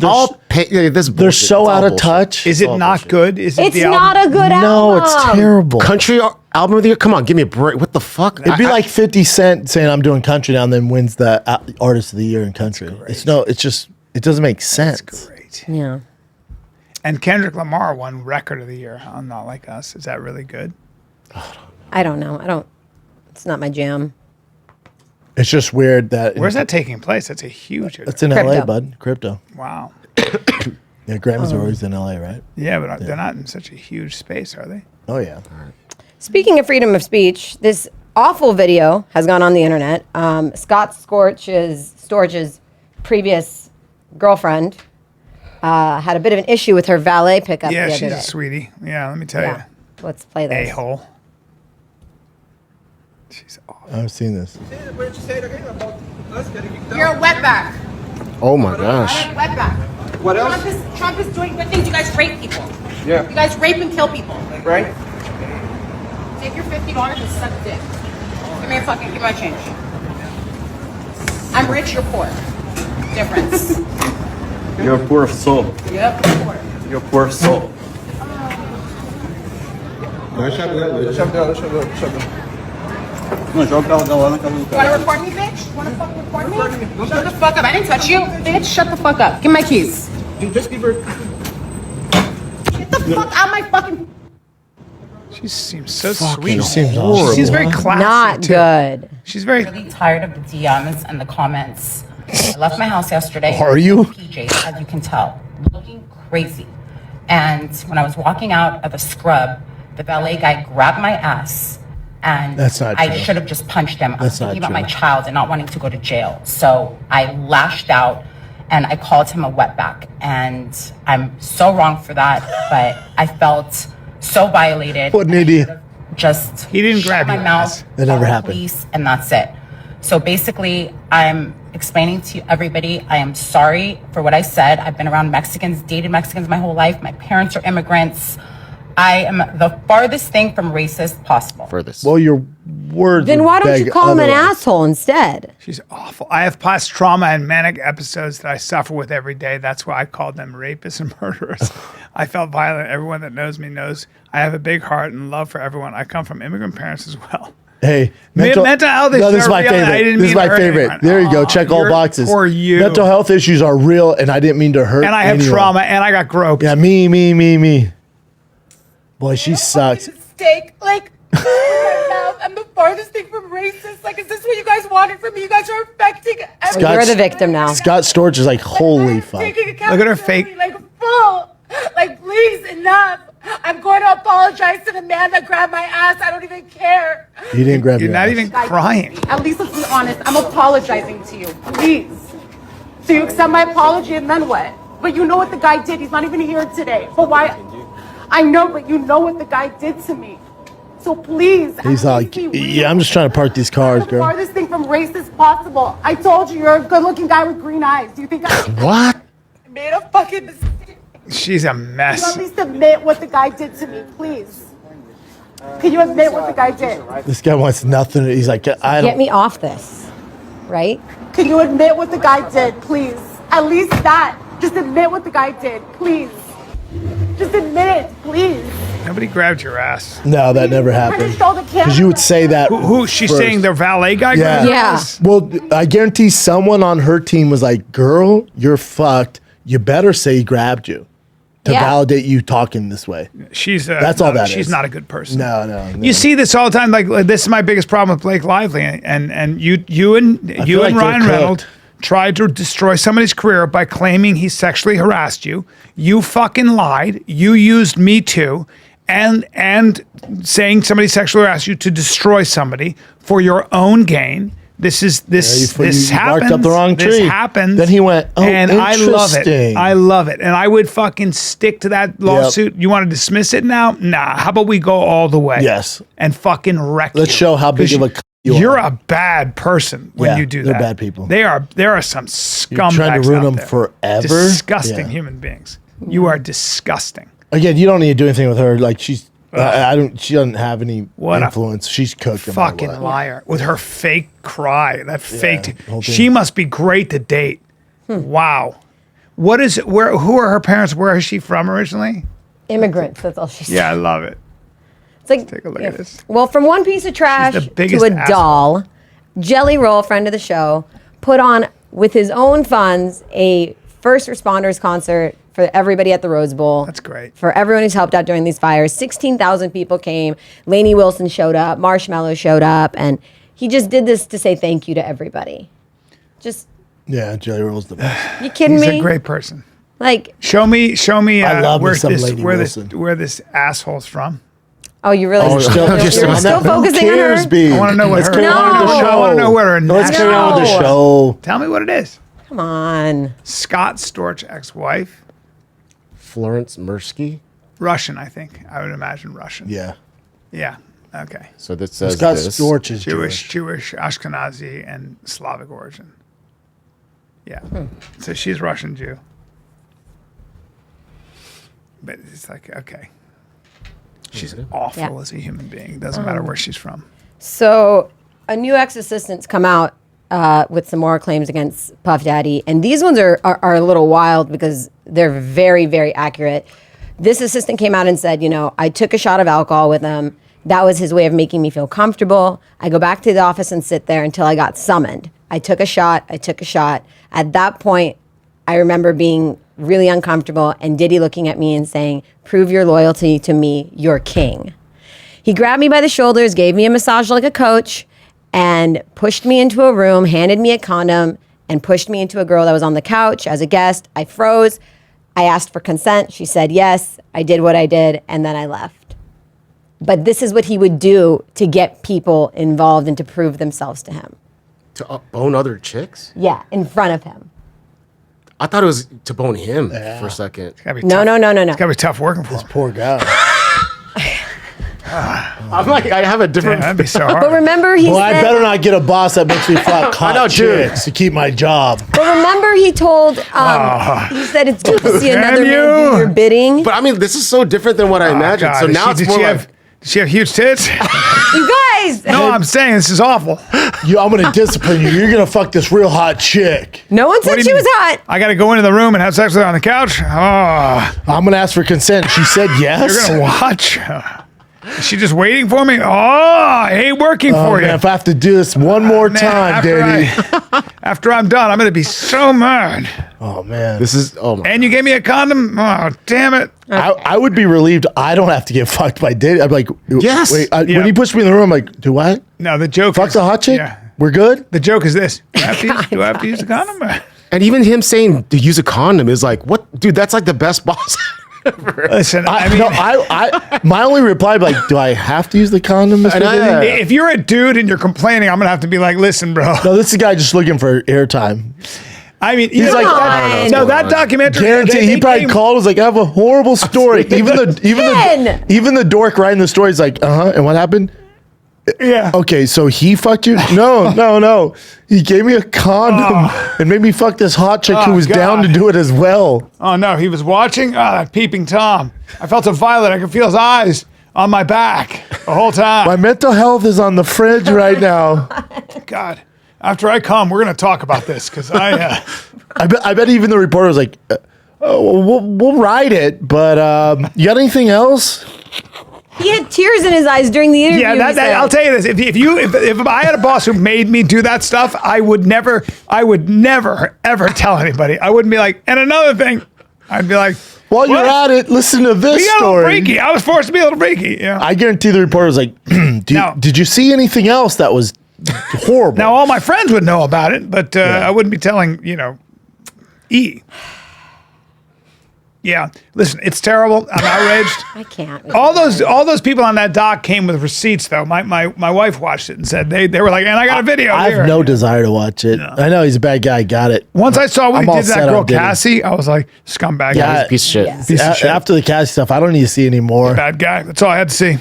all this. They're bullshit. so It's all out of bullshit. touch. Is it not good? Is it It's the not album? a good album. No, it's terrible. Country album of the year? Come on, give me a break. What the fuck? It'd be like 50 Cent saying I'm doing country now and then wins the artist of the year in country. It doesn't make sense. Great. Yeah. And Kendrick Lamar won Record of the Year on Not Like Us. Is that really good? I don't know. It's not my jam. It's just weird that Where's that taking place? That's a huge. it's in Crypto. LA, bud. Crypto. Wow. Yeah, Grammys are always in LA, right? Yeah, but they're not in such a huge space, are they? Oh yeah. Speaking of freedom of speech, this awful video has gone on the internet. Scott Storch's previous girlfriend had a bit of an issue with her valet pickup Yeah, the other she's day. a sweetie. Yeah, let me tell Yeah. Let's play you. this. A-hole. She's awful. I've seen this. You're a wetback. Oh my gosh. Wetback. What else? Trump is doing good things. You guys rape people. Yeah. You guys rape and kill people. Right? Take your $50 and suck dick. Give me my change. I'm rich, you're poor. Difference. You're poor of soul. Yep, poor. You're poor of soul. You wanna record me, bitch? You wanna fucking record me? Shut the fuck up. I didn't touch you. Bitch, shut the fuck up. Give me my keys. Just give her. Get the fuck out my fucking... She seems so Fucking sweet. seems horrible. She's very classy. Not too. good. She's very. Really tired of the DMs and the comments. I left my house yesterday. Are you? PJs, as you can tell, looking crazy. And when I was walking out of a scrub, the valet guy grabbed my ass, and That's not I true. should have just punched him. I was That's not thinking about my true. child and not wanting to go to jail. So I lashed out and I called him a wetback. And I'm so wrong for that, but I felt so violated. What an And I idiot. should have Just He didn't shut grab my your mouth. ass. That never call the happened. Police, and that's it. So basically, I'm explaining to everybody, I am sorry for what I said. I've been around Mexicans, dated Mexicans my whole life. My parents are immigrants. I am the farthest thing from racist possible. Furthest. Well, your words. Then would why don't beg you call him an otherwise. asshole instead? She's awful. I have past trauma and manic episodes that I suffer with every day. That's why I called them rapists and murderers. I felt violent. Everyone that knows me knows I have a big heart and love for everyone. I come from immigrant parents as well. Hey, Mental health No, this issues is my are real, and I favorite. didn't This mean is to my hurt favorite. anyone. There you go. Aw, Check all you're- boxes. Poor you. Mental health issues are real, and I didn't mean to hurt. And I have anyone. trauma, and I got groped. Yeah, me. Boy, she sucks. Mistake. Like, with my mouth, I'm the farthest thing from racist. Like, is this what you guys wanted from me? You guys are affecting everyone. Scott- You're the victim now. Scott Storch is like, holy fuck. Taking Look at her fake- accountability, like, full. Like, please, enough. I'm going to apologize to the man that grabbed my ass. I don't even care. You didn't grab You're your not ass. even crying. At least let's be honest. I'm apologizing to you. Please. So you accept my apology and then what? But you know what the guy did. He's not even here today. But why? I know, but you know what the guy did to me. So please. He's at like, least be real. yeah, I'm just trying to park these cars, The girl. farthest thing from racist possible. I told you you're a good-looking guy with green eyes. Do you think I What? made a fucking mistake? She's a You at mess. least admit what the guy did to me, please. Can you admit what the guy did? This guy wants nothing. He's like, I Get don't. me off this, right? Can you admit what the guy did, please? At least that. Just admit what the guy did, please. Just admit it, please. Nobody grabbed your ass. No, that never happened. Show the camera. Because you would say that. Who she's first. saying the valet guy? Yeah. grabbed your Yeah. ass? Well, I guarantee someone on her team was like, "Girl, you're fucked. You better say he grabbed you to Yeah. validate you talking this way." She's That's all that she's is. not a good person. No. You see this all the time. Like this is my biggest problem with Blake Lively, and you feel and like they're Ryan cooked. Reynolds tried to destroy somebody's career by claiming he sexually harassed you. You fucking lied. You used Me Too and saying somebody sexually harassed you to destroy somebody for your own gain. This is this you this barked happens. up the wrong This tree. happens. Then he went, "Oh, and I love it. interesting." I love it, and I would fucking stick to that lawsuit. You want to dismiss it now? Nah. How about we go all the way? Yes. And fucking wreck Let's you. show how big 'Cause of a c- you you're are. a bad person when Yeah, you do they're that. bad people. There are some scumbags trying to ruin out them there. forever? Disgusting Yeah. human beings. You are disgusting. Again, you don't need to do anything with her. Like she's, I don't. She doesn't have any What a influence. She's cooked. no matter Fucking what. liar with her fake cry. That fake. the whole thing. She must be great to date. Wow. What is it? Where? Who are her parents? Where is she from originally? Immigrants. That's all she said. Yeah, I love it. It's like, Take a look at this. Well, from one piece of trash the to biggest a asshole. doll, Jelly Roll, friend of the show, put on with his own funds a first responders concert for everybody at the Rose Bowl. That's great. For everyone who's helped out during these fires. 16,000 people came. Lainey Wilson showed up. Marshmallow showed up. And he just did this to say thank you to everybody. Just, Yeah, Jelly Roll's the best. you kidding He's me? a great person. Like, Show me. I love me where some this Lady where this Wilson. where this asshole's from. oh, you really You're still, you're still focusing on her? B? I want to know what Let's her. carry on with the No. show. I want to know what her. Let's carry on with the No. show. Tell me what it is. Come on. Scott Storch, ex-wife, Florence Mirsky. Russian, I think. I would imagine Russian. Yeah. Yeah. Okay. So that says Scott this. Storch is Jewish, Ashkenazi, and Slavic origin. Yeah. So she's Russian Jew. But it's like, okay. She's awful Yeah. as a human being. Doesn't matter where she's from. So a new ex-assistant's come out with some more claims against Puff Daddy. And these ones are a little wild because they're very, very accurate. This assistant came out and said, you know, I took a shot of alcohol with him. That was his way of making me feel comfortable. I go back to the office and sit there until I got summoned. I took a shot. At that point, I remember being really uncomfortable and Diddy looking at me and saying, prove your loyalty to me, you're king. He grabbed me by the shoulders, gave me a massage like a coach, and pushed me into a room, handed me a condom, and pushed me into a girl that was on the couch as a guest. I froze. I asked for consent. She said yes. I did what I did, and then I left. But this is what he would do to get people involved and to prove themselves to him. To bone other chicks? Yeah, in front of him. I thought it was to bone him for a second. Gotta be No, tough. no, no, no, no. It's gotta be tough working for him. Poor guy. I'm like, I have a different. That'd be so hard. But remember, he Well, I said, better not get a boss that makes me fuck hot know, dude. chicks to keep my job. But remember, he told, he said it's good to see Can another man you? do your bidding. But I mean, this is so different than what I imagined. God, So now it's more like. Did she have huge tits? You guys, No, I'm saying this is awful. I'm gonna discipline you. You're gonna fuck this real hot chick. no one What said do you she mean? was hot. I got to go into the room and have sex with her on the couch. Oh, I'm gonna ask for consent. She said yes. you're gonna watch. Is she just waiting for me? Oh, I hate working Oh, for man, you. if I have to do this one more Man, time, Daddy. After I'm done, I'm gonna be so mad. Oh man, This is. Oh my. And you gave me a condom? Oh, damn it. I would be relieved. I don't have to get fucked by Daddy. I'm like, Yes. Wait, Yeah. when he pushed me in the room, I'm like, do I No, the joke fuck is, the hot chick? Yeah. We're good. The joke is this. Do I have to use the condom? And even him saying to use a condom is like, what, dude? That's like the best boss. Listen, I mean, My only reply would be like, do I have to use the condom? Mr. And I- Diddy? if you're a dude and you're complaining, I'm gonna have to be like, listen, bro. No, this is a guy just looking for airtime. I mean, He's like, no, that documentary. Guarantee he probably called. Was like, I have a horrible story. even the dork writing the story is like, and what happened? Yeah. Okay, so he fucked you? No. He gave me a condom and made me fuck this hot chick who was down to God. do it as well. Oh no, he was watching. Oh, that peeping Tom. I felt a violet. I could feel his eyes. on my back the whole time. My mental health is on the fridge right now. God, after I come, we're going to talk about this because I bet even the reporter was like, we'll write it, but you got anything else? He had tears in his eyes during the interview. Yeah, I'll tell you this: if I had a boss who made me do that stuff, I would never ever tell anybody. I wouldn't be like, and another thing, I'd be like, while you're at it, listen to this we got story. A little freaky. I was forced to be a little freaky. Yeah. I guarantee the reporter was like, did you see anything else that was horrible? Now all my friends would know about it, but I wouldn't be telling E. Yeah, listen, it's terrible. I'm outraged. I can't. All those people on that doc came with receipts, though. My wife watched it and said they were like, and I got a video. I here. have no desire to watch it. No. I know he's a bad guy. Got it. Once I saw what he did to that girl Cassie, I was like, scumbag. Yeah, he's a piece of shit. Yeah. Piece of shit. After the Cassie stuff, I don't need to see any more. Bad guy. That's all I had to see.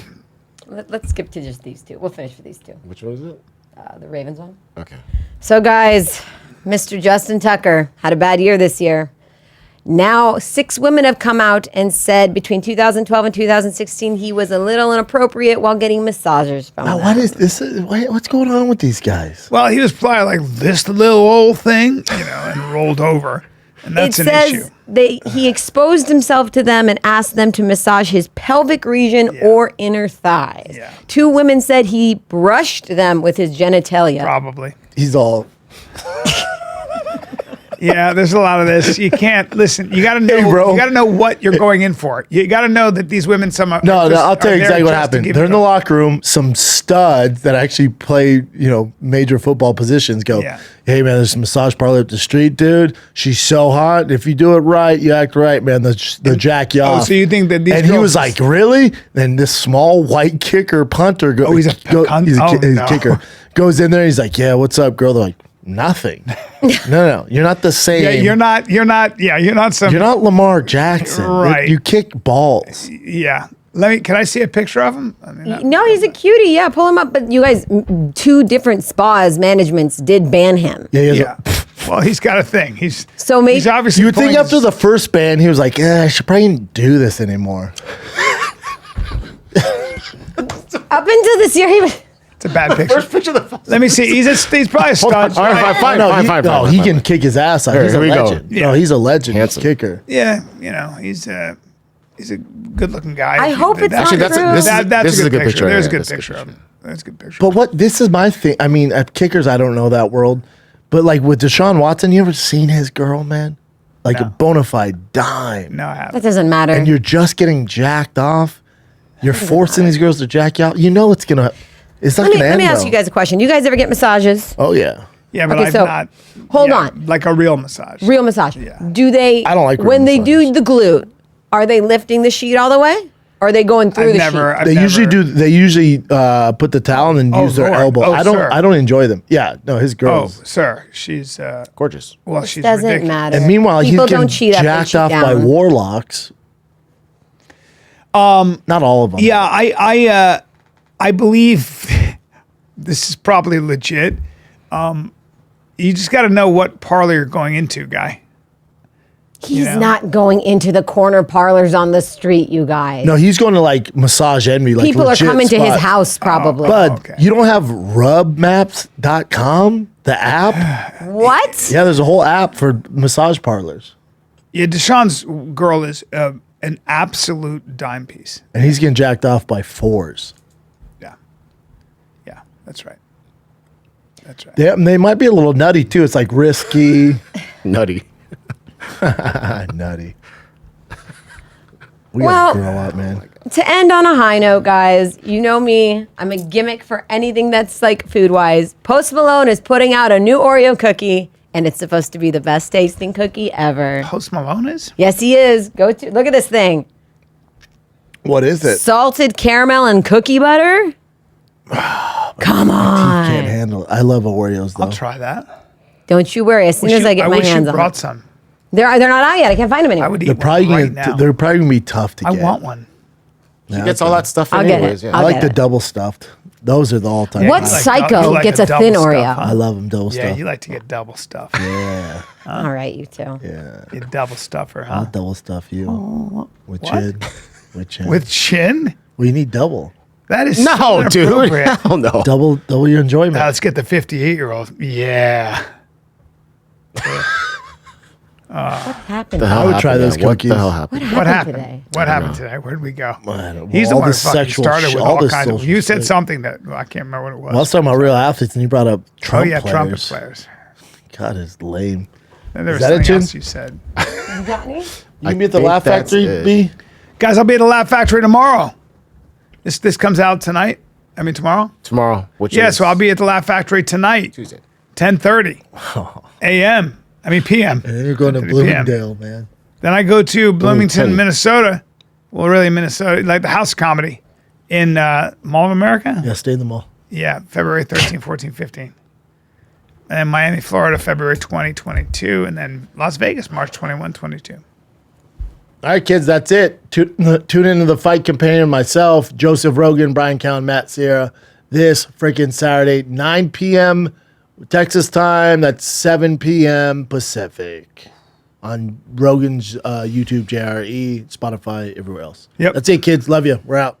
Let's skip to just these two. We'll finish with these two. Which one is it? The Ravens one. Okay. So, guys, Mr. Justin Tucker had a bad year this year. Now, 6 women have come out and said between 2012 and 2016 he was a little inappropriate while getting massages from them. What is this? What's going on with these guys? Well, he was probably like this little old thing, and rolled over. And that's an issue. He exposed himself to them and asked them to massage his pelvic region or inner thighs. Yeah. 2 women said he brushed them with his genitalia. Probably. He's all... Yeah, there's a lot of this. You can't listen. You got to know. Hey, bro. You got to know what you're going in for. You got to know that these women. No, I'll tell you exactly what happened. They're in the locker room. Some studs that actually play, major football positions go, hey, man, there's a massage parlor up the street, dude. She's so hot. If you do it right, you act right, man, they'll jack you off. So you think that these And he was like, really? Then this small white kicker punter he's a kicker. Goes in there. He's like, yeah, what's up, girl? They're like, nothing. No, you're not the same. Yeah, you're not some. You're not Lamar Jackson. Right. You kick balls. Yeah. Can I see a picture of him? No, he's a cutie. Yeah, pull him up. But you guys, 2 different spas managements did ban him. Yeah. Well, he's got a thing. He's obviously. You would think after the first ban, he was like, I should probably not do this anymore. Up until this year, he was. It's a bad picture. First picture of the Let me see. He's probably a stud. All right, fine. He can kick his ass out. He's a legend. Yeah. No, he's a legend. Handsome. Kicker. Yeah, he's a good-looking guy. I hope it's Actually, not true. That's a good picture. There's a good That's a good picture of picture. him. That's a good picture. But this is my thing. I mean, at kickers, I don't know that world. But like with Deshaun Watson, you ever seen his girl, man? Like a bona fide dime. No, I haven't. That doesn't matter. And you're just getting jacked off. You're forcing these girls to jack you out. You know it's not gonna end. Let me ask you guys a question. You guys ever get massages? Oh yeah. Yeah, but Okay, I've so, not. hold on. Like a real massage. Real massage. Yeah. Do they? I don't like real when they do massages. the glute. Are they lifting the sheet all the way? Or are they going through the sheet? They usually put the towel and then use their Lord. elbow. Oh, I don't. sir. I don't enjoy them. Yeah. No, his Oh, girls. sir, she's gorgeous. well, It she's doesn't ridiculous. matter. And meanwhile, people he's getting don't cheat up, they jacked cheat off by down. warlocks. Not all of them. Yeah, I believe this is probably legit. You just got to know what parlor you're going into, guy. He's not going into the corner parlors on the street, you guys. No, he's going to like Massage Envy. Like People are legit coming to his spot. house probably. But Okay. you don't have rubmaps.com, the app? What? Yeah, there's a whole app for massage parlors. Yeah, Deshaun's girl is an absolute dime piece. And he's getting jacked off by 4s. Yeah, that's right. That's right. They might be a little nutty too. It's like risky. Nutty. Nutty. We Well- gotta grow up, man. To end on a high note, guys, you know me. I'm a gimmick for anything that's like food-wise. Post Malone is putting out a new Oreo cookie, and it's supposed to be the best tasting cookie ever. Post Malone is? Yes, he is. Look at this thing. What is it? Salted caramel and cookie butter? Come on. Can't handle it. I love Oreos though. I'll try that. Don't you worry. As soon as I get my wish hands you on brought it. some. They're not out yet. I can't find them anywhere. I would eat They're probably one right now. they're probably gonna be tough to I get. want one. He gets all that stuff in I'll get anyways. it. Yeah. I I'll like get the it. double stuffed. Those are the all time. What You like psycho you like gets a double thin stuff, Oreo? huh? I love them double Yeah, stuffed. you like to get double stuff. Yeah, All right, you too. yeah. You double stuffer, huh? I'll double stuff you with what? chin. With chin. With chin? Well, you need double. That is so No, dude. inappropriate. Hell no. Double your enjoyment. Now let's get the 58-year-old. Yeah. What happened? The hell I would try happened those there? What cookies. the hell happened? What happened? today? What happened today? Where'd we go? Man, He's the all this motherfucker who sexual started shit, with all all this kinds of. social You said shit. something that I can't remember what it was. Well, I was talking about real athletes, and you brought up oh Trump yeah, players. trumpet players. God, it's lame. And there was Is that it, something Jim? else you said. You got any? You can be at the think Laugh that's Factory, it. B? Guys, I'll be at the Laugh Factory tomorrow. This comes out tonight. I mean tomorrow. Tomorrow, which Yeah, is so I'll be at the Laugh Factory tonight, Tuesday. 10:30 a.m. I mean p.m. And then you're going to 10:30 p.m. Bloomingdale, man. Then I go to Bloomington, Bloomington. Minnesota. Well, really Minnesota, like the House of Comedy in Mall of America. Yeah, stay in the mall. Yeah, February 13, 14, 15. And then Miami, Florida, February 20, 22. And then Las Vegas, March 21, 22. All right, kids, that's it. Tune into the Fight Companion, myself, Joseph Rogan, Bryan Callen, Matt Sierra, this freaking Saturday, 9 p.m. Texas time. That's 7 p.m. Pacific on Rogan's YouTube, JRE, Spotify, everywhere else. Yep. That's it, kids. Love you. We're out.